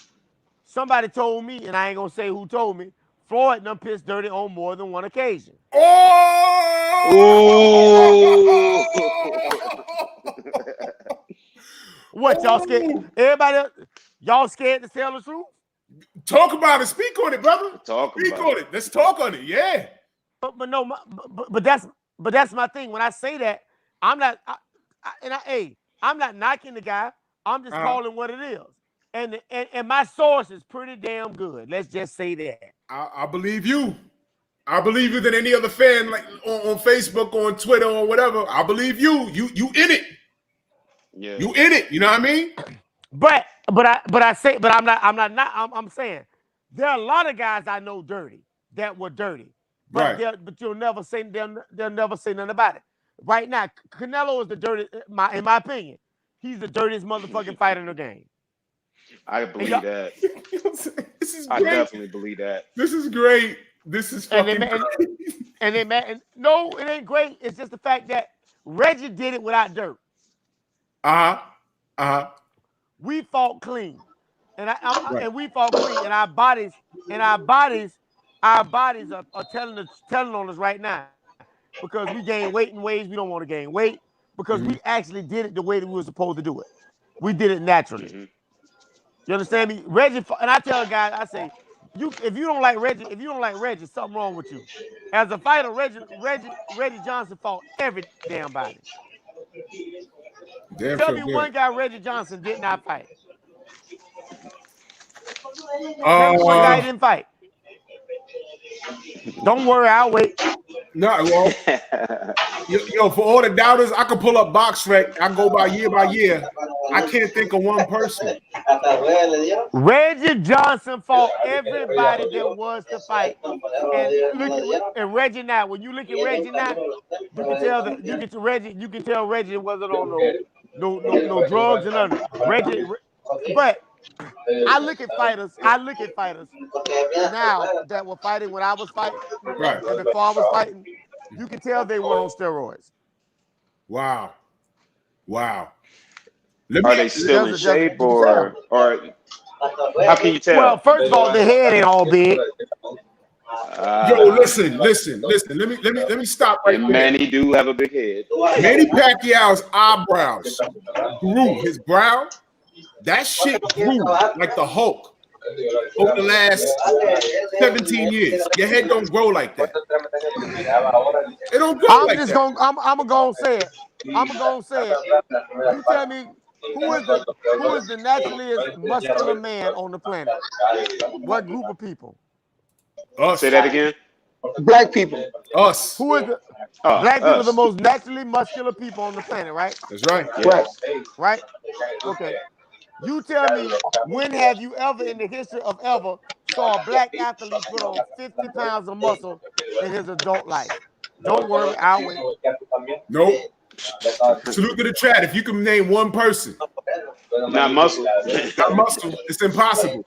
D: Somebody told me, and I ain't gonna say who told me, Floyd done pissed dirty on more than one occasion.
A: Oh!
D: What, y'all scared? Everybody else, Y'all scared to tell the truth?
A: Talk about it. Speak on it, brother. Speak
C: about
A: on it. Let's talk on it. Yeah.
D: But no, but that's my thing. When I say that, I'm not. I'm not knocking the guy. I'm just calling what it is. And my source is pretty damn good. Let's just say that.
A: I believe you. I believe you than any other fan, like on Facebook, on Twitter, or whatever. I believe you. You in it.
C: Yeah.
A: You in it. You know what I mean?
D: But I'm saying there are a lot of guys I know dirty that were dirty. But
A: right.
D: But you'll never say they'll never say nothing about it. Right now, Canelo is the dirty, in my opinion. He's the dirtiest motherfucking fighter in the game.
C: I believe that.
A: This is
C: I
A: great.
C: definitely believe that.
A: This is great. This is fucking
D: great. No, it ain't great. It's just the fact that Reggie did it without dirt. We fought clean, and we fought clean, and our bodies are telling on us right now because we gain weight in ways we don't want to gain weight because we actually did it the way that we were supposed to do it. We did it naturally. You understand me? Reggie, and I tell guys, I say, if you don't like Reggie, something wrong with you. As a fighter, Reggie Johnson fought every damn body. Tell me one guy Reggie Johnson did not fight. Tell me one guy didn't fight. Don't worry, I'll wait.
A: No, well, yo, for all the doubters, I could pull up BoxRec. I go by year. I can't think of one person.
D: Reggie Johnson fought everybody that was to fight. And Reggie now, when you look at Reggie now, you can tell that you can tell Reggie wasn't on no drugs and nothing. Reggie, but I look at fighters now that were fighting when I was fighting,
A: right?
D: And before I was fighting, you can tell they weren't on steroids.
A: Wow.
C: Are they still in shape or how can you tell?
D: Well, first of all, the head ain't all big.
A: Yo, listen. Let me stop right there.
C: Manny do have a big head.
A: Manny Pacquiao's eyebrows grew. His brow, that shit grew like the Hulk over the last 17 years. Your head don't grow like that. It don't grow like that.
D: I'm gonna say it. You tell me who is the naturally muscular man on the planet? What group of people?
A: Us.
C: Say that again.
B: Black people.
A: Us.
D: Who is the black people? Are the most naturally muscular people on the planet, right?
A: That's right.
D: Right. Okay. You tell me, when have you ever in the history of ever saw a black athlete put on 50 pounds of muscle in his adult life? Don't worry, I'll wait.
A: Nope. Salute to the chat. If you can name one person.
C: Not muscle.
A: Not muscle. It's impossible.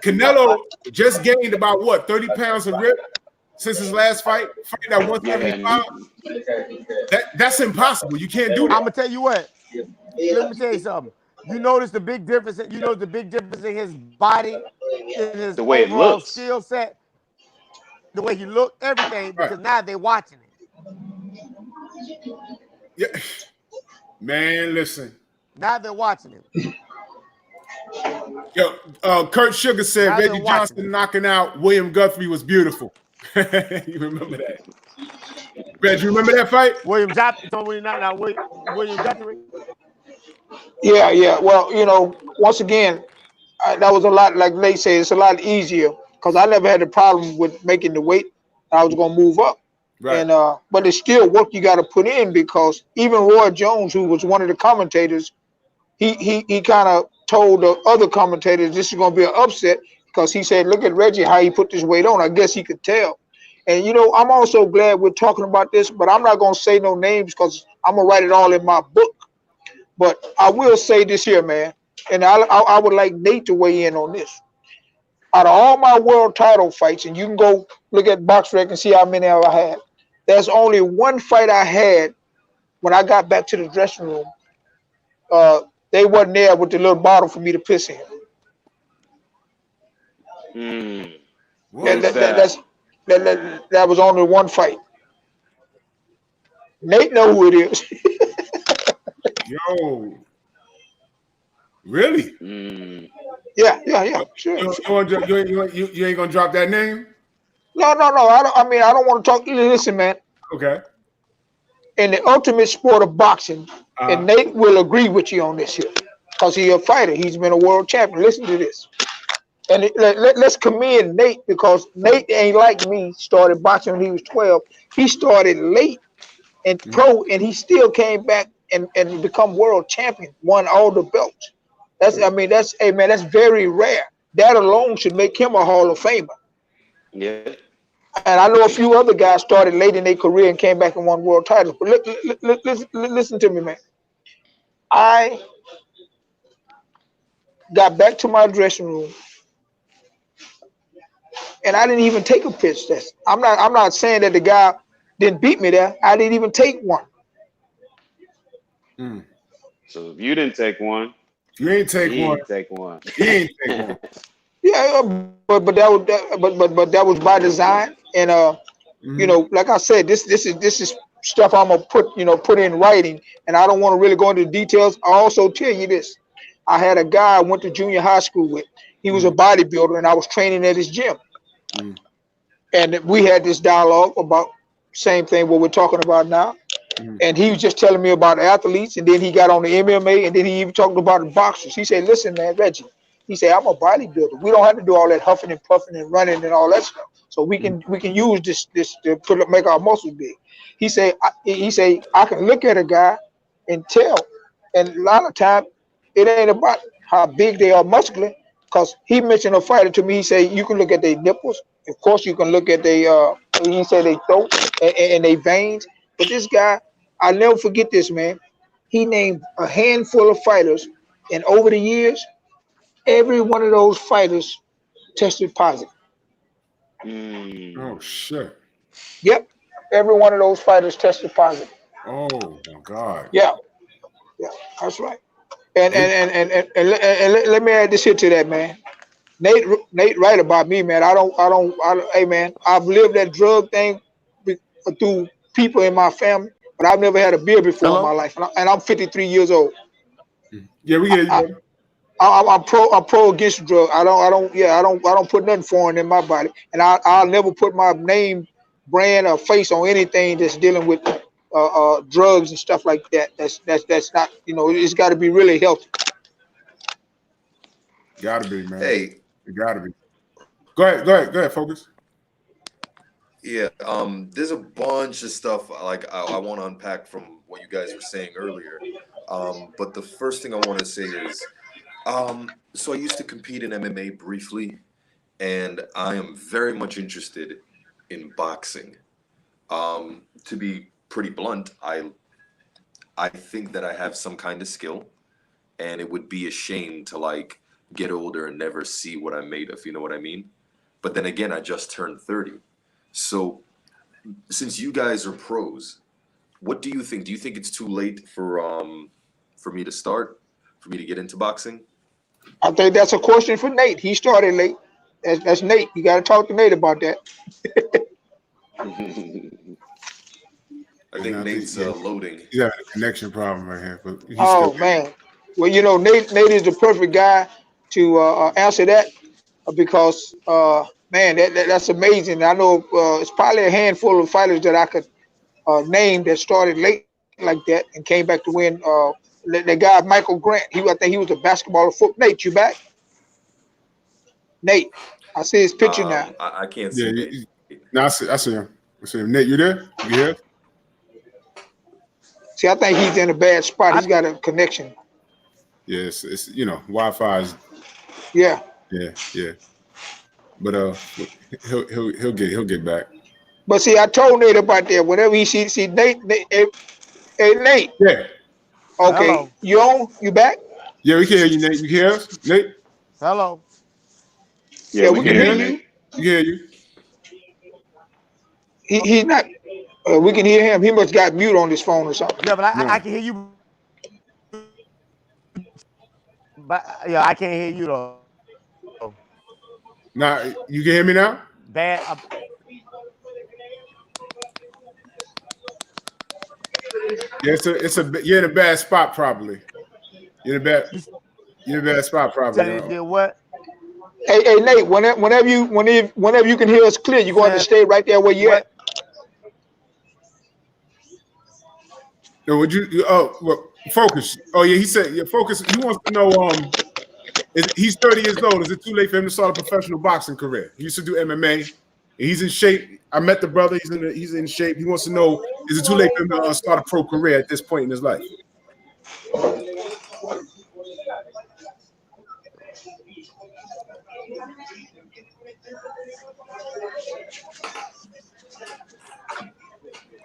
A: Canelo just gained about 30 pounds of rip since his last fight at 175. That's impossible. You can't do that.
D: I'm gonna tell you what. Let me tell you something. You notice the big difference. You know the big difference in his body, in his
C: the way
D: overall
C: it looks,
D: skill set, the way he looked, everything. Because now they're watching it.
A: Yeah, man, listen.
D: Now they're watching him.
A: Yo, Kurt Sugar said
D: Now
A: Reggie Johnson knocking out William Guthrie was beautiful. You remember that? Reggie, you remember that fight?
D: William Johnson told me not now. William Guthrie.
B: Yeah. Well, once again, that was a lot. Like Nate said, it's a lot easier because I never had a problem with making the weight. I was gonna move up.
A: Right.
B: And but it's still work you got to put in because even Roy Jones, who was one of the commentators, he kind of told the other commentators this is going to be an upset because he said, look at Reggie, how he put this weight on. I guess he could tell. And, I'm also glad we're talking about this, but I'm not going to say no names because I'm going to write it all in my book. But I will say this here, man, and I would like Nate to weigh in on this. Out of all my world title fights, and you can go look at BoxRec and see how many I had, there's only one fight I had when I got back to the dressing room. They wasn't there with the little bottle for me to piss in. That was only one fight. Nate know who it is.
A: Yo. Really?
B: Yeah,
A: You,
B: sure.
A: you ain't gonna drop that name?
B: No. I don't want to talk. Listen, man.
A: Okay.
B: In the ultimate sport of boxing, and
A: Uh,
B: Nate will agree with you on this here, because he's a fighter. He's been a world champion. Listen to this. And let's commend Nate, because Nate ain't like me. Started boxing when he was 12. He started late and pro, and he still came back and become world champion. Won all the belts. Hey man, that's very rare. That alone should make him a Hall of Famer.
C: Yeah.
B: And I know a few other guys started late in their career and came back and won world titles. But listen to me, man. I got back to my dressing room, and I didn't even take a pitch test. I'm not saying that the guy didn't beat me there. I didn't even take one.
C: So if you didn't take one,
A: you ain't take
C: he
A: one.
C: ain't take one.
A: He ain't take one.
B: Yeah, but that was by design. And like I said, this is stuff I'm gonna put in writing, and I don't want to really go into the details. I also tell you this: I had a guy I went to junior high school with. He was a bodybuilder, and I was training at his gym. And we had this dialogue about same thing what we're talking about now. And he was just telling me about athletes, and then he got on the MMA, and then he even talked about the boxers. He said, "Listen, man, Reggie," he said, "I'm a bodybuilder. We don't have to do all that huffing and puffing and running and all that stuff. So we can use this to make our muscles big." He said, I can look at a guy and tell, and a lot of time it ain't about how big they are muscular, because he mentioned a fighter to me. He said you can look at their nipples. Of course, you can look at their he said they throat and their veins. But this guy, I'll never forget this, man. He named a handful of fighters, and over the years, every one of those fighters tested positive.
A: Oh shit.
B: Yep, every one of those fighters tested positive.
A: Oh my God.
B: Yeah, that's right. And let me add this here to that, man. Nate right about me, man. Hey, man, I've lived that drug thing through people in my family, but I've never had a beer before in my
D: Hello?
B: life, and I'm 53 years old.
A: Yeah, we hear you,
B: I,
A: brother.
B: I'm pro against drug. I don't put nothing foreign in my body, and I'll never put my name, brand, or face on anything that's dealing with drugs and stuff like that. That's not, it's got to be really healthy.
A: Gotta be, man.
F: Hey,
A: It gotta be. Go ahead, focus.
F: yeah, there's a bunch of stuff like I want to unpack from what you guys were saying earlier. But the first thing I want to say is, so I used to compete in MMA briefly, and I am very much interested in boxing. To be pretty blunt, I think that I have some kind of skill, and it would be a shame to like get older and never see what I'm made of, you know what I mean? But then again, I just turned 30. So since you guys are pros, what do you think? Do you think it's too late for me to start, for me to get into boxing?
B: I think that's a question for Nate. He started late. That's Nate. You got to talk to Nate about that.
F: I
A: And
F: think
A: I think
F: Nate's
A: yeah,
F: loading.
A: he's having a connection problem right here, but he's still
B: Oh man. Well, Nate is the perfect guy to answer that, because man, that's amazing. I know it's probably a handful of fighters that I could name that started late like that and came back to win. The guy Michael Grant. I think he was a basketball foot. Nate, you back? Nate, I see his picture now.
F: I can't
A: yeah.
F: see Nate.
A: No, I see him. I see him. Nate, you there? You here?
B: See, I think he's in a bad spot.
D: I,
B: He's got a connection.
A: Yeah, it's Wi-Fi is
B: Yeah.
A: yeah. But he'll get back.
B: But see, I told Nate about that. Whenever he see Nate, hey Nate,
A: Yeah.
B: okay,
D: hello.
B: you on? You back?
A: Yeah, we can hear you, Nate. You can hear us? Nate?
D: Hello.
C: Yeah,
B: Yeah,
C: we
B: we
C: can
B: can
C: hear
B: hear
C: you,
B: you.
C: Nate.
A: We can hear you.
B: He's not. We can hear him. He must got mute on his phone or something.
D: Yeah, but I
A: No.
D: can hear you. But yeah, I can't hear you though.
A: Now you can hear me now?
D: Bad.
A: Yeah, you're in a bad spot probably. You're in a bad
D: You
A: you're in a bad spot probably.
D: said it did what?
B: Hey, Nate, whenever you can hear us clear, you're going to stay right there where you at.
A: Yo, would you? Focus. Oh yeah, he said focus. He wants to know. He's 30 years old. Is it too late for him to start a professional boxing career? He used to do MMA. He's in shape. I met the brother. He's in shape. He wants to know: is it too late for him to start a pro career at this point in his life?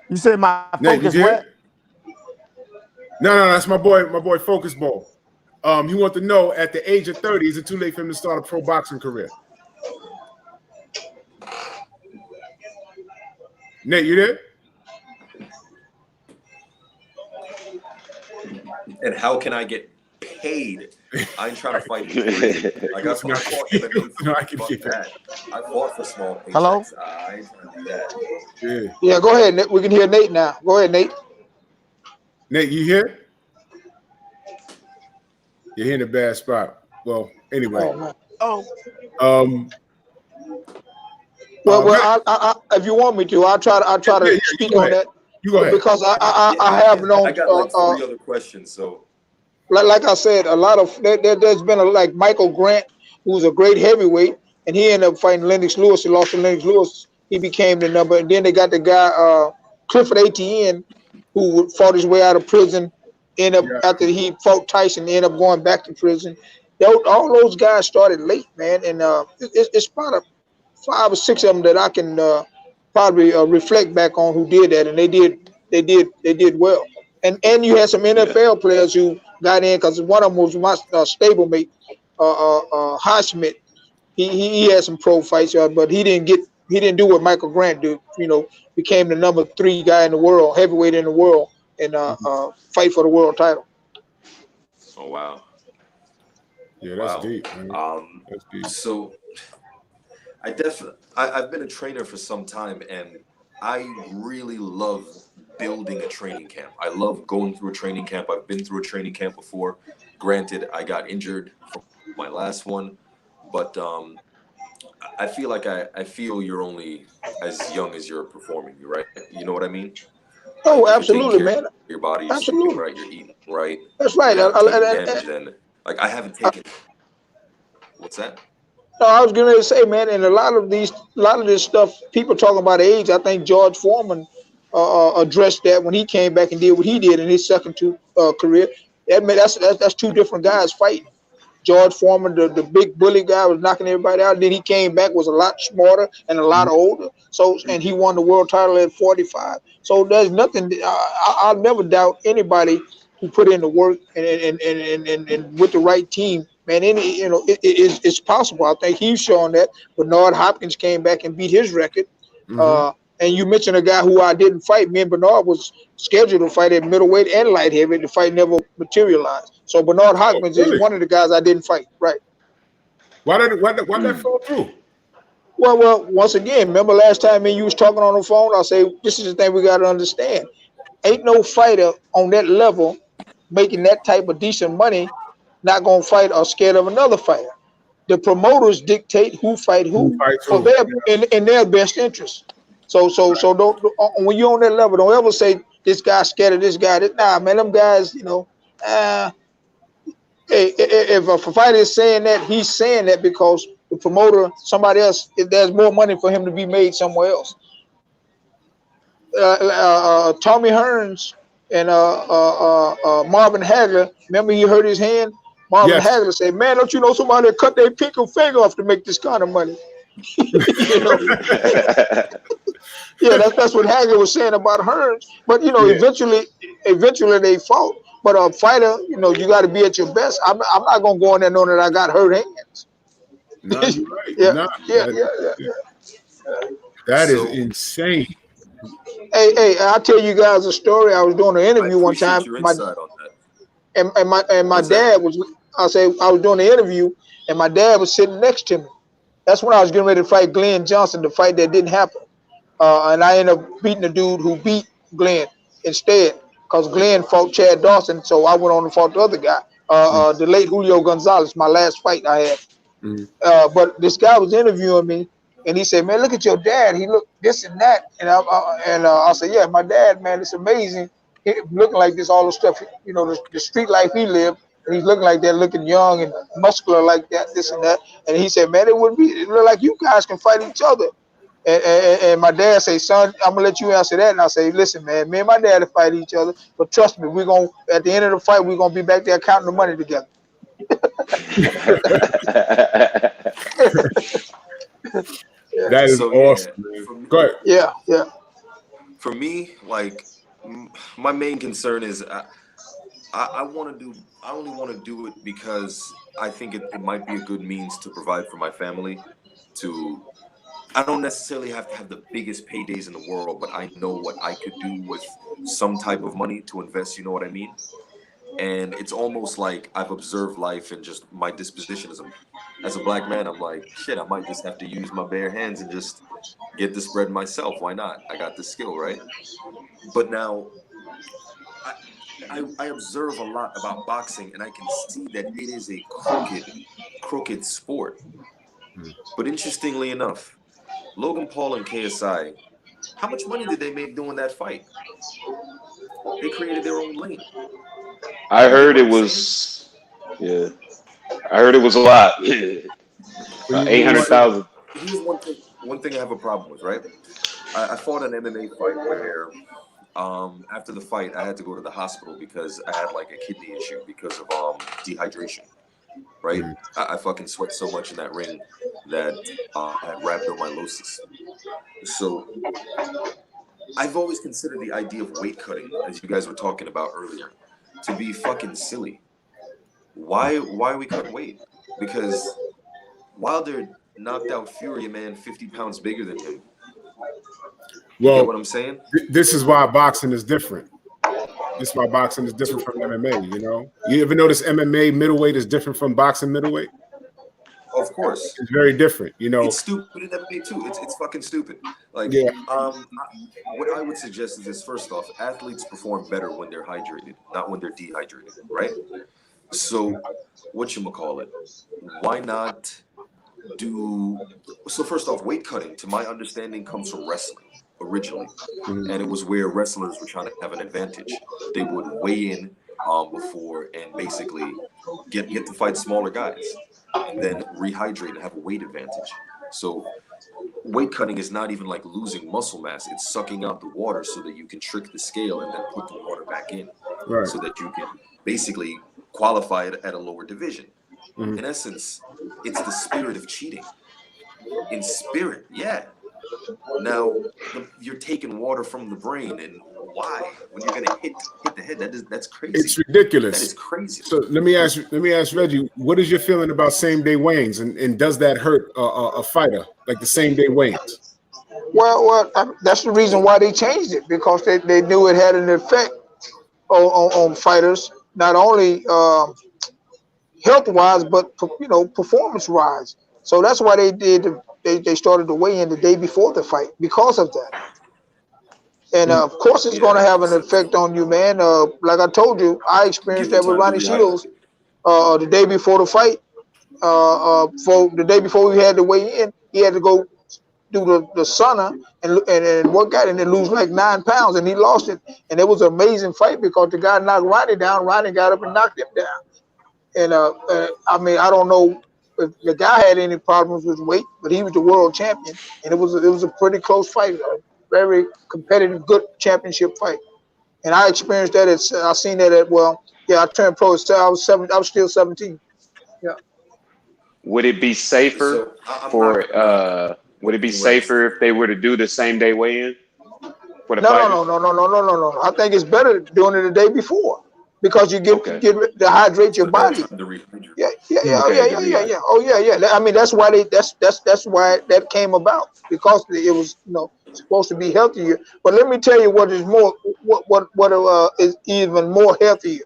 D: You said my
A: Nate,
D: focus what?
A: No, that's my boy Focus Ball. He wants to know at the age of 30, is it too late for him to start a pro boxing career? Nate, you there?
F: And how can I get paid? I ain't trying to fight for free. Like I fought for small paychecks.
D: Hello?
F: I ain't trying to do that.
B: Yeah, go ahead, Nate. We can hear Nate now. Go ahead, Nate.
A: Nate, you here? You're in a bad spot. Well, anyway.
B: Well, if you want me to, I'll try to speak on that.
A: You go ahead.
B: Because I have known.
F: I got like 3 other questions. So,
B: like I said, a lot of there's been like Michael Grant, who's a great heavyweight, and he ended up fighting Lennox Lewis. He lost to Lennox Lewis. He became the number. And then they got the guy Clifford Etienne, who fought his way out of prison. After he fought Tyson, ended up going back to prison. All those guys started late, man, and it's about 5 or 6 of them that I can probably reflect back on who did that, and they did well. And you had some NFL players who got in because one of them was my stablemate, Highsmith. He had some pro fights, but he didn't do what Michael Grant did. Became the number 3 guy in the world, heavyweight in the world, and fight for the world title.
F: Oh wow.
A: Yeah, that's deep. Man. That's deep.
F: So I've been a trainer for some time, and I really love building a training camp. I love going through a training camp. I've been through a training camp before. Granted, I got injured from my last one, but I feel like I feel you're only as young as you're performing, right? You know what I mean?
B: Oh, absolutely, man.
F: Your body, you're sleeping right, you're eating right.
B: That's right.
F: Like I haven't taken. What's that?
B: No, I was going to say, man, and a lot of this stuff, people talking about age. I think George Foreman addressed that when he came back and did what he did in his second career. That's 2 different guys fighting. George Foreman, the big bully guy, was knocking everybody out. Then he came back, was a lot smarter and a lot older. So, and he won the world title at 45. So there's nothing. I'll never doubt anybody who put in the work and with the right team. Man, it's possible. I think he's showing that. Bernard Hopkins came back and beat his record. And you mentioned a guy who I didn't fight. Me and Bernard was scheduled to fight at middleweight and light heavyweight. The fight never materialized. So Bernard Hopkins is one of the guys I didn't fight. Right.
A: Why did that fall through?
B: Well, once again, remember last time me and you was talking on the phone? I say this is the thing we got to understand. Ain't no fighter on that level making that type of decent money not gonna fight or scared of another fighter. The promoters dictate who fight who for in their best interest. So don't when you're on that level, don't ever say this guy's scared of this guy. Nah, man, them guys, hey, if a fighter is saying that, he's saying that because the promoter, somebody else, there's more money for him to be made somewhere else. Tommy Hearns and Marvin Hagler, remember he hurt his hand? Marvin Hagler said, man, don't you know somebody that cut their pinky finger off to make this kind of money? Yeah, that's what Hagler was saying about Hearns. But, eventually they fought. But a fighter, you got to be at your best. I'm not going to go in there knowing that I got hurt hands.
A: No, you're right. That is insane.
B: Hey, I'll tell you guys a story. I was doing an interview one time. My dad was, I was doing an interview, and my dad was sitting next to me. That's when I was getting ready to fight Glenn Johnson, the fight that didn't happen. And I ended up beating the dude who beat Glenn instead, because Glenn fought Chad Dawson, so I went on and fought the other guy, the late Julio Gonzalez, my last fight I had.
A: Mhm.
B: But this guy was interviewing me, and he said, "Man, look at your dad. He looked this and that." And I said, "Yeah, my dad, man, it's amazing. He looking like this, all the stuff, the street life he lived, and he's looking like that, looking young and muscular like that, this and that." And he said, "Man, it look like you guys can fight each other." And my dad say, "Son, I'm gonna let you answer that." And I say, "Listen, man, me and my dad will fight each other, but trust me, we're gonna at the end of the fight, we're gonna be back there counting the money together." Yeah,
A: That is
F: So yeah,
A: awesome, man.
F: for me,
A: Go ahead.
B: yeah.
F: for me, like my main concern is I want to do. I only want to do it because I think it might be a good means to provide for my family. To I don't necessarily have to have the biggest paydays in the world, but I know what I could do with some type of money to invest. You know what I mean? And it's almost like I've observed life and just my disposition as a black man. I'm like, shit, I might just have to use my bare hands and just get this bread myself. Why not? I got the skill, right? But now I observe a lot about boxing, and I can see that it is a crooked sport. But interestingly enough, Logan Paul and KSI, how much money did they make doing that fight? They created their own lane.
C: I
F: You get
C: heard
F: what
C: it
F: I'm saying?
C: was, yeah, I heard it was a lot.
A: Well,
C: Eight
A: you
C: hundred
A: want
C: thousand.
F: Here's one thing. One thing I have a problem with, right? I fought an MMA fight where, after the fight, I had to go to the hospital because I had like a kidney issue because of dehydration. Right?
A: Mhm.
F: I fucking sweat so much in that ring that I had rhabdomyolysis. So I've always considered the idea of weight cutting, as you guys were talking about earlier, to be fucking silly. Why we cut weight? Because Wilder knocked out Fury, a man 50 pounds bigger than him. You get
A: well,
F: what I'm saying?
A: this is why boxing is different. This is why boxing is different from MMA. You know, you ever notice MMA middleweight is different from boxing middleweight?
F: Of course.
A: It's very different. You know,
F: It's stupid in MMA too. It's fucking stupid. Like,
A: yeah.
F: what I would suggest is this: first off, athletes perform better when they're hydrated, not when they're dehydrated, right? So, what you call it? Why not do? So first off, weight cutting, to my understanding, comes from wrestling originally,
A: Mhm.
F: and it was where wrestlers were trying to have an advantage. They would weigh in before and basically get to fight smaller guys, and then rehydrate and have a weight advantage. So weight cutting is not even like losing muscle mass; it's sucking out the water so that you can trick the scale and then put the water back in,
A: Right.
F: so that you can basically qualify it at a lower division.
A: Mhm.
F: In essence, it's the spirit of cheating. In spirit, yeah. Now you're taking water from the brain, and why? When you're gonna hit the head, that's
A: It's
F: crazy. That is
A: ridiculous.
F: crazy.
A: So let me ask Reggie, what is your feeling about same day weigh-ins, and does that hurt a fighter like the same day weigh-ins?
B: That's the reason why they changed it, because they knew it had an effect on fighters, not only health wise, but performance wise. So that's why they started the weigh in the day before the fight because of that. And
A: Mhm.
B: of course, it's
F: Yeah,
B: going to
F: that
B: have
F: makes
B: an
F: sense.
B: effect on you, man. Like I told you, I experienced
F: Give them
B: that with
F: time to
B: Ronnie Shields
F: rehydrate.
B: the day before the fight. For the day before we had to weigh in, he had to go do the sauna and work out and then lose like 9 pounds, and he lost it. And it was an amazing fight because the guy knocked Ronnie down. Ronnie got up and knocked him down. And I mean, I don't know if the guy had any problems with weight, but he was the world champion, and it was a pretty close fight, a very competitive, good championship fight. And I experienced that. I seen that at yeah. I turned pro. I was seven. I was still 17. Yeah.
C: Would it be safer
F: So I'm not gonna knock
C: would it be
F: what you guys.
C: safer if they were to do the same day weigh-in for the
B: No, no, no,
C: fighters?
B: no, no, no, no, no, no. I think it's better doing it the day before because you get
C: Okay.
B: to hydrate your
F: So they're
B: body.
F: trying to rehydrate.
B: Yeah, yeah, yeah, oh,
C: Okay.
B: yeah,
F: To
B: yeah, yeah,
F: rehydrate.
B: yeah. Oh, yeah, yeah. I mean, that's why that's why that came about because it was supposed to be healthier. But let me tell you what is more what is even more healthier.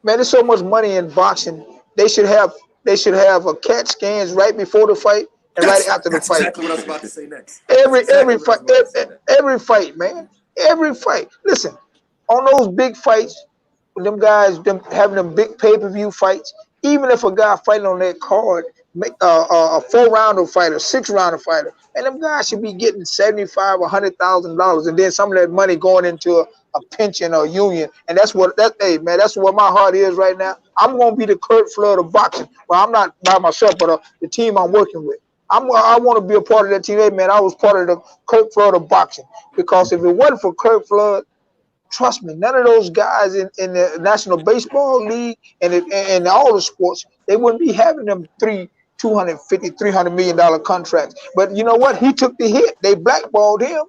B: Man, there's so much money in boxing. They should have a CAT scans right before the fight and right after the
F: That's
B: fight.
F: exactly what I was about to say next. That's
B: Every
F: exactly what I
B: fight,
F: was about to say next.
B: every fight, man, every fight. Listen, on those big fights, them guys, them having them big pay-per-view fights, even if a guy fighting on that card, make a 4-rounder fighter, 6-rounder fighter, and them guys should be getting $75,000 or $100,000, and then some of that money going into a pension or a union, and that's what hey man, that's what my heart is right now. I'm gonna be the Kurt Flood of boxing. Well, I'm not by myself, but the team I'm working with. I want to be a part of that team. Hey man, I was part of the Kurt Flood of boxing, because if it wasn't for Kurt Flood, trust me, none of those guys in the National Baseball League and all the sports, they wouldn't be having them $250-300 million contracts. But you know what? He took the hit. They blackballed him.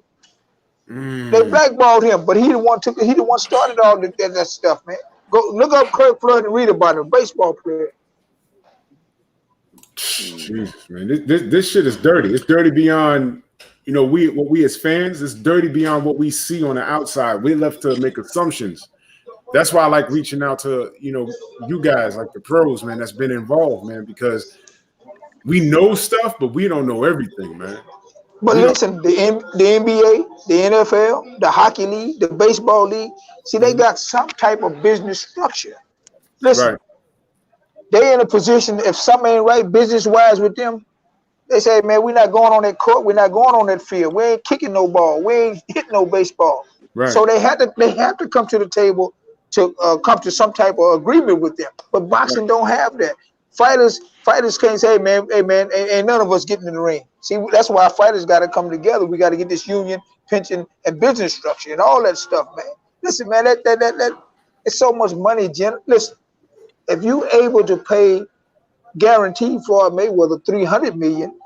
B: They blackballed him, but he the one started all that stuff, man. Go look up Kurt Flood and read about him, baseball player.
A: Jesus, man, this shit is dirty. It's dirty beyond, you know, what we as fans. It's dirty beyond what we see on the outside. We're left to make assumptions. That's why I like reaching out to, you know, you guys, like the pros, man, that's been involved, man, because we know stuff, but we don't know everything, man.
B: But listen, the NBA, the NFL, the hockey league, the baseball league, see, they got some type of business structure. Listen,
A: Right.
B: they in a position, if something ain't right business-wise with them, they say, man, we're not going on that court, we're not going on that field, we ain't kicking no ball, we ain't hitting no baseball.
A: Right.
B: So they have to come to the table to come to some type of agreement with them. But boxing don't have that. Fighters can't say, hey man, ain't none of us getting in the ring. See, that's why fighters got to come together. We got to get this union, pension, and business structure and all that stuff, man. Listen, man, that it's so much money. Listen, if you able to pay guaranteed Floyd Mayweather $300 million,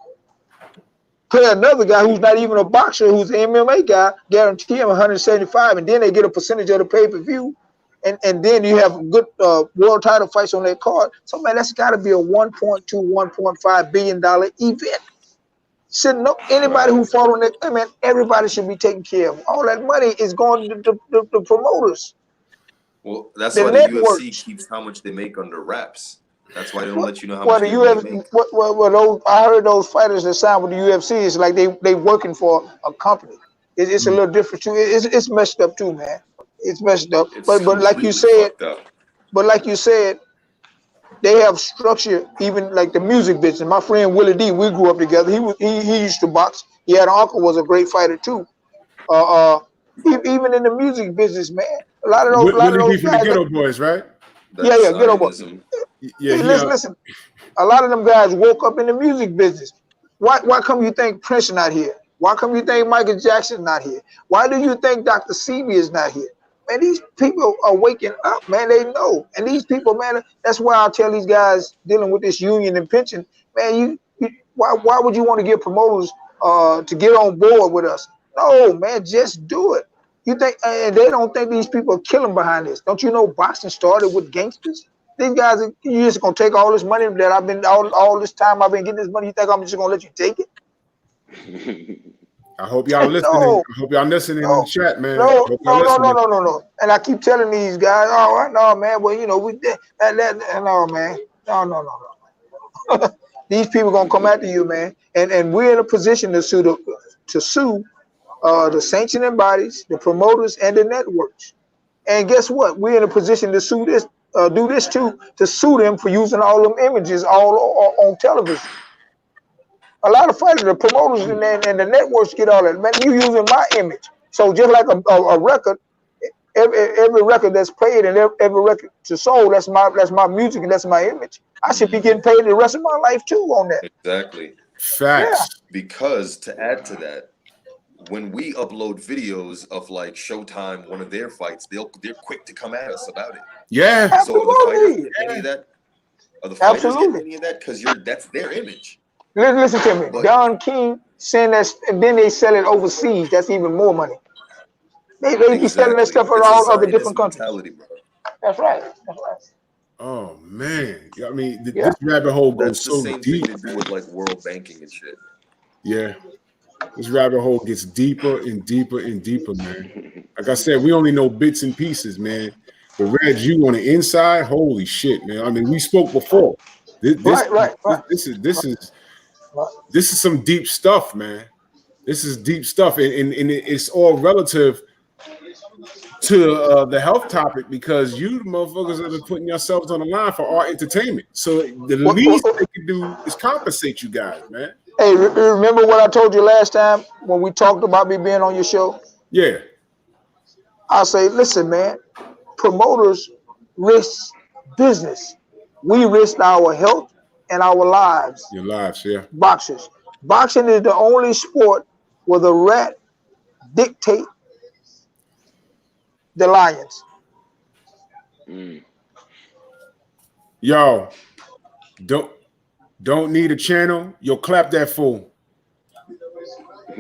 B: pay another guy who's not even a boxer, who's an MMA guy, guarantee him 175, and then they get a percentage of the pay-per-view. And then you have good world title fights on that card. So, man, that's got to be a $1.2-1.5 billion event. Shouldn't know anybody who fought on that. I mean, everybody should be taken care of. All that money is going to the promoters.
F: Well, that's
B: The
F: why
B: networks.
F: the UFC keeps how much they make under wraps. That's why they don't
B: Well,
F: let you know how
B: well,
F: much
B: the
F: they really
B: UFC,
F: make.
B: well, I heard those fighters that signed with the UFC. It's like they working for a company. It's a little different too. It's messed up too, man. It's messed up.
F: It's
B: But like you
F: completely
B: said,
F: fucked up.
B: but like you said, they have structure. Even like the music business. My friend Willie D, we grew up together. He used to box. He had an uncle was a great fighter too. Even in the music business, man. A lot of
A: Willie D
B: those
A: from the
B: guys.
A: Ghetto Boys, right?
B: Yeah, get over.
F: Zionism.
A: Yeah,
B: Listen. A lot of them guys woke up in the music business. Why come you think Prince not here? Why come you think Michael Jackson not here? Why do you think Dr. Sebi is not here? Man, these people are waking up, man. They know. And these people, man, that's why I tell these guys dealing with this union and pension, man, why would you want to get promoters to get on board with us? No, man, just do it. You think, and they don't think these people are killing behind this. Don't you know boxing started with gangsters? These guys, you just gonna take all this money that I've been all this time I've been getting this money. You think I'm just gonna let you take it?
A: I hope y'all listening.
B: No.
A: I hope y'all listening
B: No.
A: in the chat, man.
B: No. And I keep telling these guys, oh no, man. Well, you know, we did no, man. No. These people gonna come after you, man. And we're in a position to sue the sanctioning bodies, the promoters, and the networks. And guess what? We're in a position to sue this. Do this too, to sue them for using all them images all on television. A lot of fighters, the promoters and the networks get all that. Man, you using my image. So just like a record, every record that's played and every record that's sold, that's my music and that's my image. I should be getting paid the rest of my life too on that.
F: Exactly.
A: Facts.
B: Yeah.
F: Because to add to that, when we upload videos of like Showtime, one of their fights, they're quick to come at us about it.
A: Yeah.
F: So are the fighters get any of that? Are the fighters
B: Absolutely.
F: getting any of that? Because that's their image.
B: Listen to me.
F: But
B: Don King send that, and then they sell it overseas. That's even more money. They be selling that stuff in all other different countries.
F: Bro.
B: That's right.
A: Oh man. I mean,
B: Yeah.
A: this rabbit hole goes
F: That's the
A: so
F: same
A: deep.
F: thing to do with like world banking and shit.
A: Yeah. This rabbit hole gets deeper and deeper and deeper, man. Like I said, we only know bits and pieces, man. But Reg, you on the inside, holy shit, man. I mean, we spoke before.
B: Right.
A: This is some deep stuff, man. This is deep stuff, and it's all relative to the health topic because you motherfuckers have been putting yourselves on the line for our entertainment. So the least they can do is compensate you guys, man.
B: Hey, remember what I told you last time when we talked about me being on your show?
A: Yeah.
B: I say, listen, man, promoters risk business. We risk our health and our lives.
A: Your lives, yeah.
B: Boxers. Boxing is the only sport where the rat dictate the lions.
A: Yo, don't need a channel. Yo, clap that fool.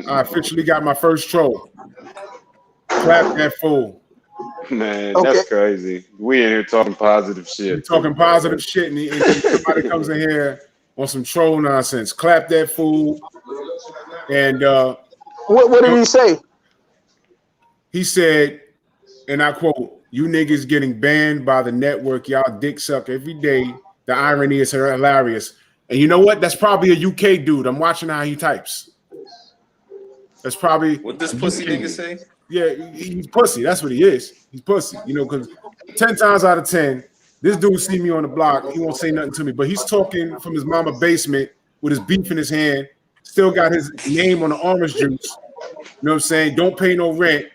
A: I officially got my first troll. Clap that fool.
C: Man, that's crazy. We in here talking positive shit.
A: We're talking positive shit, and somebody comes in here on some troll nonsense. Clap that fool. And
B: what did he say?
A: He said, and I quote, "You niggas getting banned by the network. Y'all dick suck every day. The irony is hilarious." And you know what? That's probably a UK dude. I'm watching how he types. That's probably
F: what this pussy nigga say.
A: Yeah, he's pussy. That's what he is. He's pussy. You know, because 10 times out of 10, this dude see me on the block. He won't say nothing to me, but he's talking from his mama basement with his beef in his hand. Still got his name on the orange juice. You know what I'm saying? Don't pay no rent.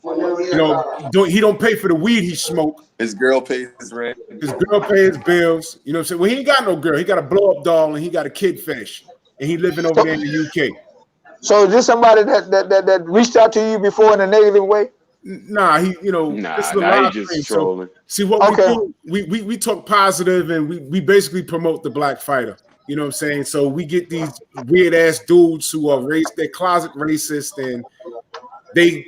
A: You know, he don't pay for the weed he smoke.
F: His girl pays his rent.
A: His girl pays his bills. You know what I'm saying? Well, he ain't got no girl. He got a blow up doll and he got a kid fetish. And he living over there in the UK.
B: So is this somebody that reached out to you before in a negative way?
A: Nah, he, you know, this is a live
C: just
A: stream,
C: trolling.
A: So, see what we do, we talk positive and we basically promote the black fighter. You know what I'm saying? So we get these weird ass dudes who are they're closet racist and they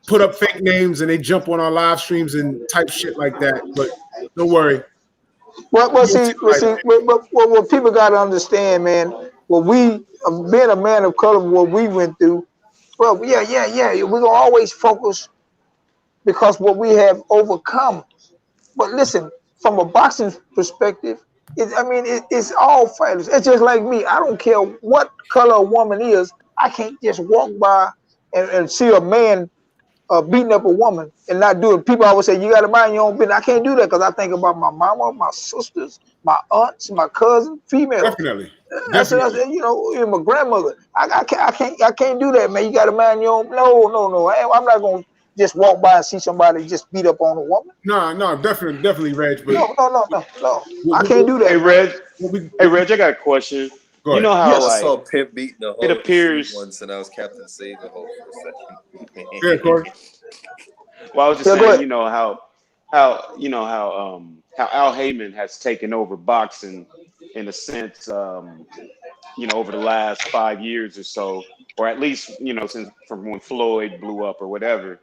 A: put up fake names and they jump on our live streams and type shit like that. But don't worry.
B: What people got to understand, man, what we, being a man of color, what we went through, well, yeah, we're going to always focus because what we have overcome. But listen, from a boxing perspective, it's all fighters. It's just like me. I don't care what color a woman is. I can't just walk by and see a man beating up a woman and not do it. People always say, you got to mind your own business. I can't do that because I think about my mama, my sisters, my aunts, my cousins, females.
A: Definitely.
B: That's you know, my grandmother. I can't do that, man. You got to mind your own. No. I'm not going to just walk by and see somebody just beat up on a woman.
A: No, definitely, Reg. But
B: no. I can't do that.
C: Hey, Reg, I got a question. You know how
F: I saw Pimp beating the whole
C: it appears
F: once, and I was Captain Save the whole for a second.
A: Yeah, Corey.
C: Well, I was just saying, you know how Al Heyman has taken over boxing in a sense, you know, over the last 5 years or so, or at least, you know, since from when Floyd blew up or whatever,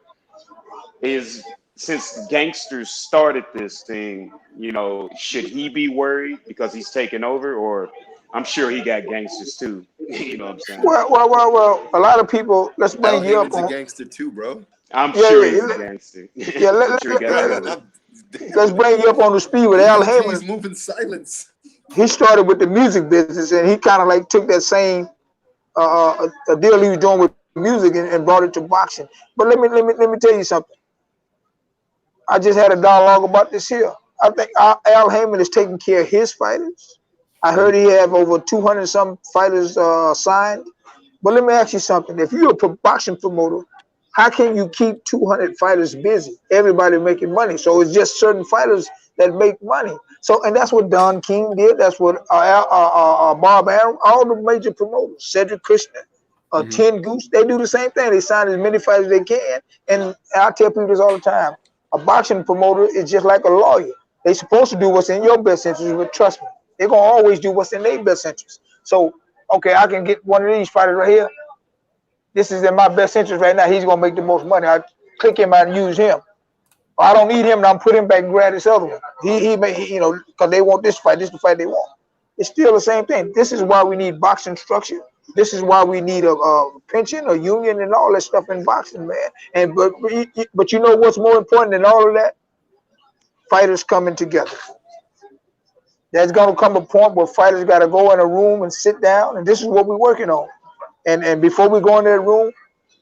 C: since gangsters started this thing, you know, should he be worried because he's taken over, or I'm sure he got gangsters too. You know what I'm saying?
B: Well. A lot of people. Let's bring you up
F: on. A gangster too, bro.
C: I'm sure he's a gangster.
B: Yeah, let's bring you up on the speed with Al Heyman.
F: He's moving silence.
B: He started with the music business, and he kind of like took that same deal he was doing with music and brought it to boxing. But let me tell you something. I just had a dialogue about this here. I think Al Heyman is taking care of his fighters. I heard he have over 200 some fighters signed. But let me ask you something. If you're a boxing promoter, how can you keep 200 fighters busy? Everybody making money. So it's just certain fighters that make money. So, and that's what Don King did. That's what Bob Arum, all the major promoters, Cedric Krishna, Ten Goose, they do the same thing. They sign as many fighters as they can. And I tell people this all the time. A boxing promoter is just like a lawyer. They're supposed to do what's in your best interest, but trust me, they're going to always do what's in their best interest. So, okay, I can get one of these fighters right here. This is in my best interest right now. He's going to make the most money. I click him out and use him. I don't need him, and I'm put him back and grab this other one. He you know, because they want this fight. This is the fight they want. It's still the same thing. This is why we need boxing structure. This is why we need a pension, a union, and all that stuff in boxing, man. And but you know what's more important than all of that? Fighters coming together. There's gonna come a point where fighters got to go in a room and sit down, and this is what we're working on. And before we go in that room,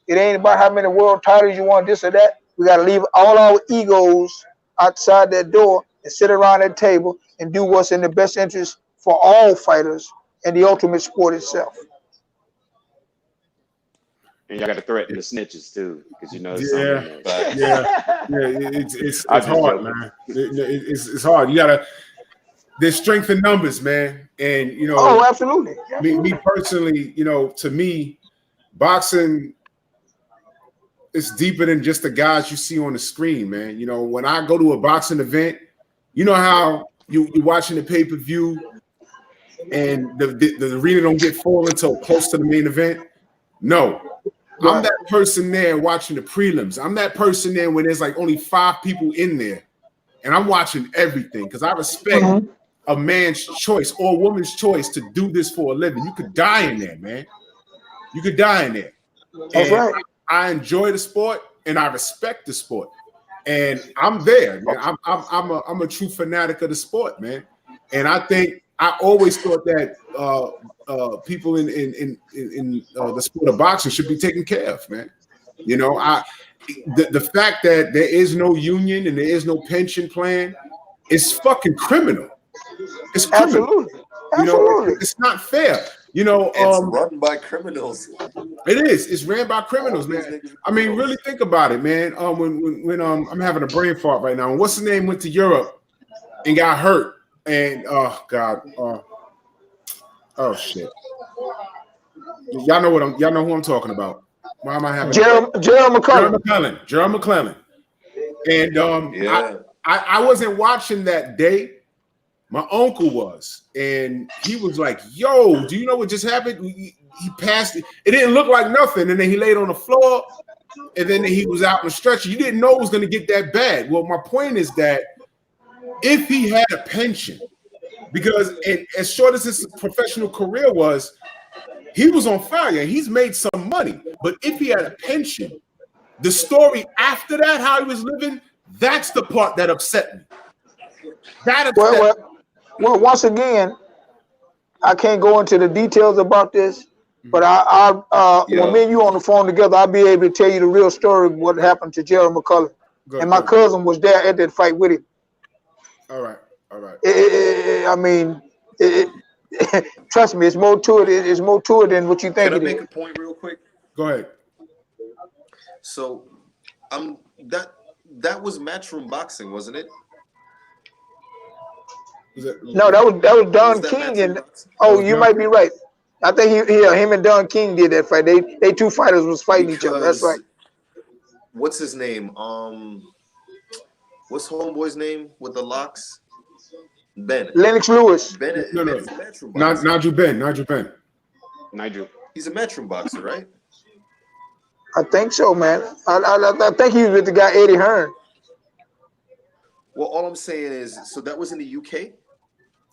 B: it ain't about how many world titles you want, this or that. We got to leave all our egos outside that door and sit around that table and do what's in the best interest for all fighters and the ultimate sport itself.
C: And y'all got to threaten the snitches too, because you know there's
A: Yeah,
C: some in there.
A: yeah. It's
C: I'm just
A: hard,
C: joking.
A: man. It's hard. You gotta. There's strength in numbers, man. And you know,
B: Oh, absolutely.
A: me personally, you know, to me, boxing is deeper than just the guys you see on the screen, man. You know, when I go to a boxing event, you know how you're watching the pay-per-view and the arena don't get full until close to the main event. No. I'm that person there watching the prelims. I'm that person there when there's like only 5 people in there, and I'm watching everything because I respect a man's choice or a woman's choice to do this for a living. You could die in there, man. You could die in there.
B: That's
A: And
B: right.
A: I enjoy the sport and I respect the sport, and I'm there. Man. I'm a true fanatic of the sport, man. And I think I always thought that people in the sport of boxing should be taken care of, man. You know, the fact that there is no union and there is no pension plan is fucking criminal. It's criminal.
B: Absolutely.
A: You know, it's not fair. You know,
F: It's run by criminals.
A: it is. It's ran by criminals, man. I mean, really think about it, man. When I'm having a brain fart right now. And what's his name went to Europe and got hurt, and oh god, oh shit. Y'all know who I'm talking about. Why am I having
B: Gerald McCullough.
A: Gerald McClellan. And I wasn't watching that day. My uncle was, and he was like, "Yo, do you know what just happened?" He passed it. It didn't look like nothing, and then he laid on the floor, and then he was out on the stretcher. You didn't know it was going to get that bad. Well, my point is that if he had a pension, because as short as his professional career was, he was on fire. He's made some money, but if he had a pension, the story after that, how he was living, that's the part that upset me. That upset me.
B: Well, once again, I can't go into the details about this, but when me and you on the phone together, I'll be able to tell you the real story of what happened to Gerald McCullough. And my cousin was there at that fight with him.
A: All right.
B: I mean, trust me, it's more to it. It's more to it than what you think.
F: Can I make a point real quick?
A: Go ahead.
F: So, that was Matchroom Boxing, wasn't it?
B: No, that was Don King, and you might be right. I think him and Don King did that fight. They two fighters was fighting each other. That's right.
F: What's his name? What's homeboy's name with the locks? Ben.
B: Lennox Lewis.
F: Ben.
A: No. Nigel Ben.
F: He's a Matchroom boxer, right?
B: I think so, man. I think he was with the guy Eddie Hearn.
F: Well, all I'm saying is, so that was in the UK?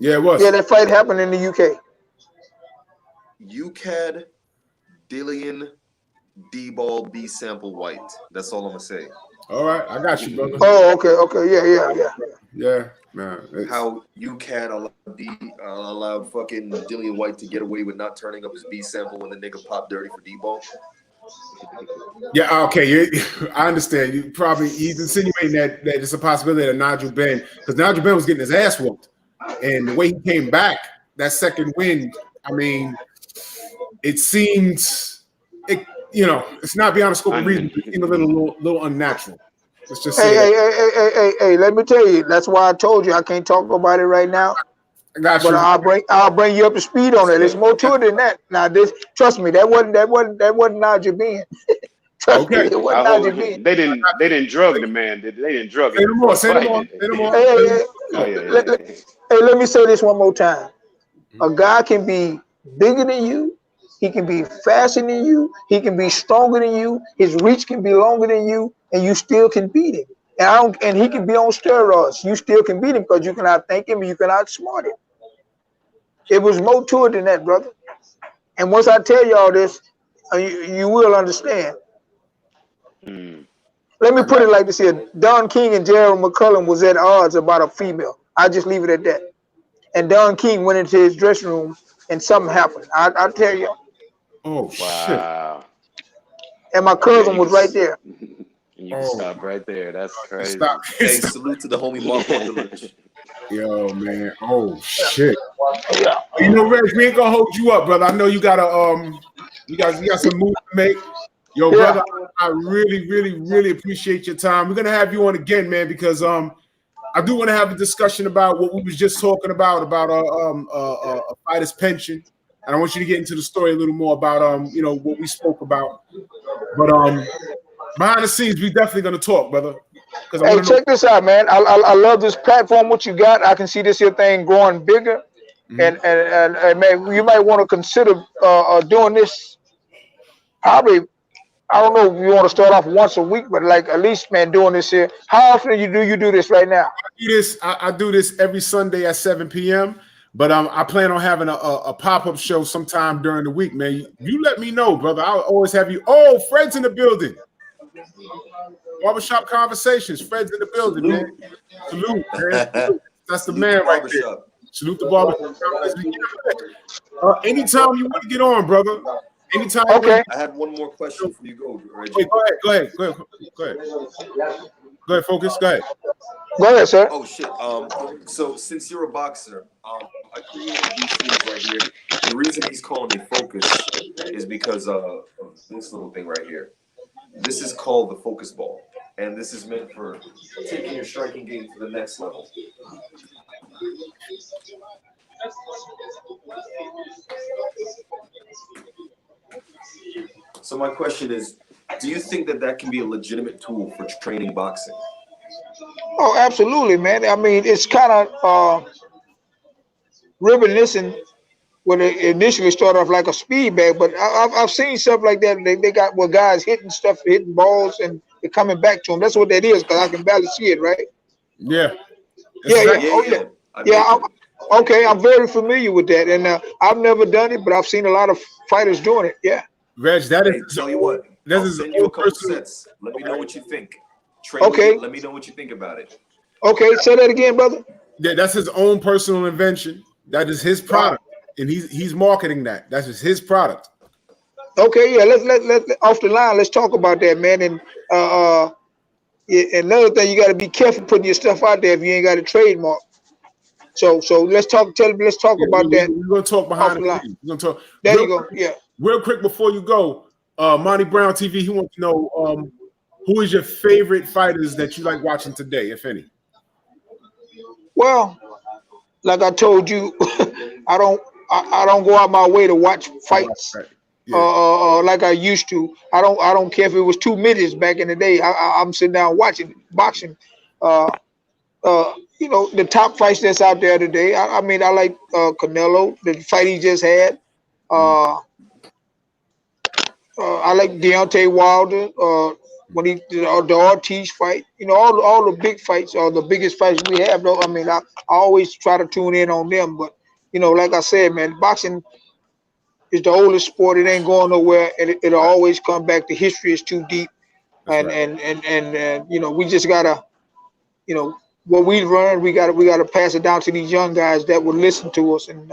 A: Yeah, it was.
B: Yeah, that fight happened in the UK.
F: UCAD, Dillian, D-Ball, B-Sample, White. That's all I'm going to say.
A: All right, I got you, brother.
B: Oh, okay.
A: Yeah, man.
F: How UCAD allowed fucking Dillian White to get away with not turning up his B-Sample when the nigga popped dirty for D-Ball?
A: Yeah, okay. I understand. He's insinuating that it's a possibility that Nigel Ben, because Nigel Ben was getting his ass whooped, and the way he came back, that second win, I mean, it seems, it's not beyond the scope of reason. It seemed a little unnatural. Let's just say.
B: Hey, let me tell you. That's why I told you I can't talk about it right now.
A: I got you.
B: But I'll bring you up to speed on it. There's more to it than that. Now, trust me, that wasn't Nigel Ben. Trust me, it wasn't Nigel Ben.
C: They didn't drug the man. They didn't drug him.
A: Say no more.
B: Hey, let me say this one more time. A guy can be bigger than you. He can be faster than you. He can be stronger than you. His reach can be longer than you, and you still can beat him. And he can be on steroids. You still can beat him because you can outthink him and you can outsmart him. It was more to it than that, brother. And once I tell you all this, you will understand. Let me put it like this here. Don King and Gerald McCullough was at odds about a female. I'll just leave it at that. And Don King went into his dressing room and something happened. I'll tell you.
A: Oh, wow.
B: Shit. And my cousin was right there.
C: And you can stop right there. That's crazy.
A: Stop.
F: Hey, salute to the homie Mark Wonderlich.
A: Yo, man. Oh shit. You know, Reg, we ain't gonna hold you up, brother. I know you got you got some moves to make. Yo, brother, I really, really, really appreciate your time. We're gonna have you on again, man, because I do want to have a discussion about what we was just talking about a fighter's pension. And I want you to get into the story a little more about you know, what we spoke about. But behind the scenes, we definitely gonna talk, brother.
B: Hey, check this out, man. I love this platform. What you got? I can see this here thing growing bigger, and man, you might want to consider doing this. Probably, I don't know if you want to start off once a week, but like at least, man, doing this here. How often do you do this right now?
A: I do this every Sunday at 7 p.m. But I plan on having a pop-up show sometime during the week, man. You let me know, brother. I'll always have you. Oh, Fred's in the building. Barbershop Conversations. Fred's in the building, man. Salute, man. Salute. That's the man right there. Salute the Barbershop Conversations. Anytime you want to get on, brother. Anytime.
B: Okay.
F: I had one more question for you, Reggie.
A: Wait, go ahead. Go ahead, Focus. Go ahead.
B: Go ahead, sir.
F: Oh shit. So since you're a boxer, I created these things right here. The reason he's calling me Focus is because of this little thing right here. This is called the focus ball, and this is meant for taking your striking game to the next level. So my question is, do you think that can be a legitimate tool for training boxing?
B: Oh, absolutely, man. I mean, it's kind of reminiscent when it initially started off like a speed bag, but I've seen stuff like that. They got where guys hitting balls and they're coming back to them. That's what that is, because I can barely see it, right?
A: Yeah.
B: Yeah. Okay, I'm very familiar with that, and I've never done it, but I've seen a lot of fighters doing it. Yeah.
A: Reg, that is.
F: Tell you what. I'll send you a couple sets. Let me know what you think.
B: Okay.
F: Let me know what you think about it.
B: Okay, say that again, brother.
A: Yeah, that's his own personal invention. That is his product, and he's marketing that. That's just his product.
B: Okay, yeah. Let's off the line. Let's talk about that, man. And another thing, you got to be careful putting your stuff out there if you ain't got a trademark. So let's talk. Let's talk about that.
A: We're gonna talk behind the scenes. We're gonna talk.
B: There you go. Yeah.
A: Real quick before you go, Monty Brown TV. He wants to know who is your favorite fighters that you like watching today, if any.
B: Well, like I told you, I don't go out my way to watch fights.
A: Right. Yeah.
B: Like I used to. I don't care if it was 2 minutes back in the day. I'm sitting down watching boxing. You know, the top fights that's out there today. I mean, I like Canelo, the fight he just had. I like Deontay Wilder. When he did the Ortiz fight, you know, all the big fights are the biggest fights we have. Though I mean, I always try to tune in on them. But you know, like I said, man, boxing is the oldest sport. It ain't going nowhere, and it'll always come back. The history is too deep, and you know, we just gotta, you know, what we learned, we gotta pass it down to these young guys that will listen to us. And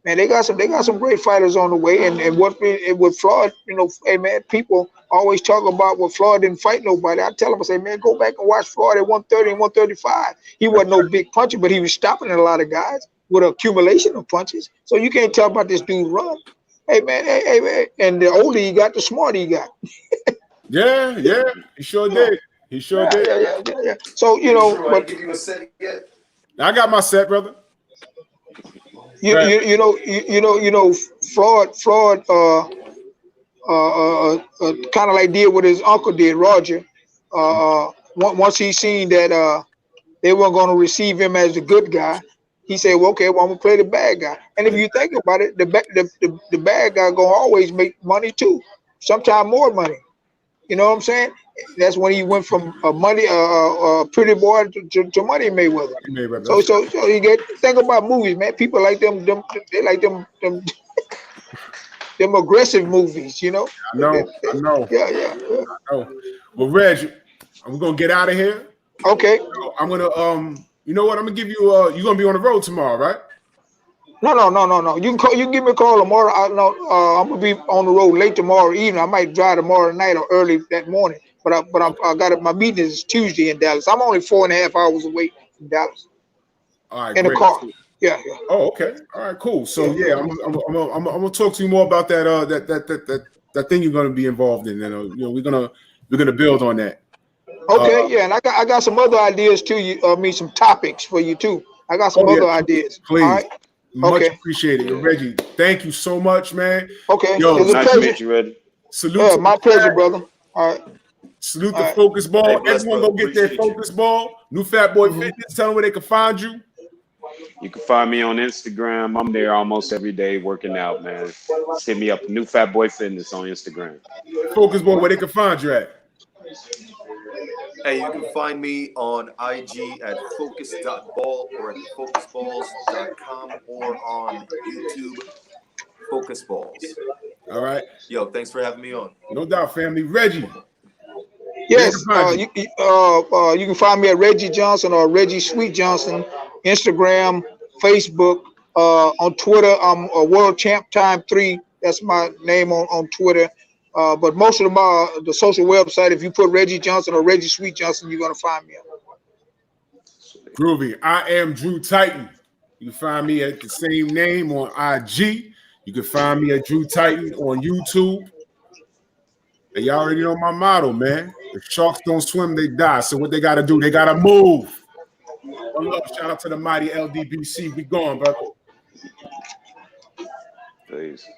B: man, they got some great fighters on the way. And with Floyd, you know, hey man, people always talk about what Floyd didn't fight nobody. I tell them, I say, man, go back and watch Floyd at 130 and 135. He wasn't no big puncher, but he was stopping a lot of guys with an accumulation of punches. So you can't tell about this dude run. Hey man, hey man. And the older he got, the smarter he got.
A: Yeah, he sure did. He sure did.
B: Yeah. So you know, but
F: give you a set yet?
A: I got my set, brother.
B: You know, Floyd kind of like did what his uncle did, Roger. Once he seen that they weren't going to receive him as the good guy, he said, well, okay, well, I'm gonna play the bad guy. And if you think about it, the bad guy gonna always make money too, sometimes more money. You know what I'm saying? That's when he went from pretty boy to Money Mayweather. So you get think about movies, man. People like them they like them aggressive movies, you know.
A: I know.
B: Yeah.
A: I know. Well, Reg, I'm gonna get out of here.
B: Okay.
A: So I'm gonna you know what? I'm gonna give you you're gonna be on the road tomorrow, right?
B: No. You can give me a call tomorrow. I'm gonna be on the road late tomorrow evening. I might drive tomorrow night or early that morning. I got it. My meeting is Tuesday in Dallas. I'm only 4.5 hours away from Dallas
A: All right,
B: in a
A: great.
B: car. Yeah.
A: Oh, okay. All right, cool. So yeah, I'm gonna talk to you more about that thing you're gonna be involved in. We're gonna build on that.
B: Okay, yeah, and I got some other ideas too. Some topics for you too. I got some other ideas.
A: Please.
B: All right.
A: Much
B: Okay.
A: appreciated. Reggie, thank you so much, man.
B: Okay.
A: Yo,
B: It's a
C: Nice to
B: pleasure.
C: meet you, Reggie.
A: salute to
B: My
A: the
B: pleasure,
A: chat.
B: brother. All right.
A: Salute
B: All
A: the
B: right.
A: focus ball.
G: Hey, bless,
A: Everyone
G: brother.
A: go get their
G: Appreciate you.
A: focus ball. New Fat Boy Fitness. Tell them where they can find you.
C: You can find me on Instagram. I'm there almost every day working out, man. Just hit me up, New Fat Boy Fitness on Instagram.
A: Focus ball, where they can find you at.
G: Hey, you can find me on IG at focus.ball or at focusballs.com or on YouTube, Focus Balls.
A: All right.
G: Yo, thanks for having me on.
A: No doubt, family. Reggie.
B: Yes.
A: Find you.
B: You can find me at Reggie Johnson or Reggie Sweet Johnson, Instagram, Facebook, on Twitter. I'm a World Champ Time 3. That's my name on Twitter. But most of the social website, if you put Reggie Johnson or Reggie Sweet Johnson, you're gonna find me.
A: Groovy. I am Drew Titan. You can find me at the same name on IG. You can find me at Drew Titan on YouTube. And y'all already know my motto, man. If sharks don't swim, they die. So what they got to do, they got to move. One love. Shout out to the mighty LDBC. We going, brother.
C: Please.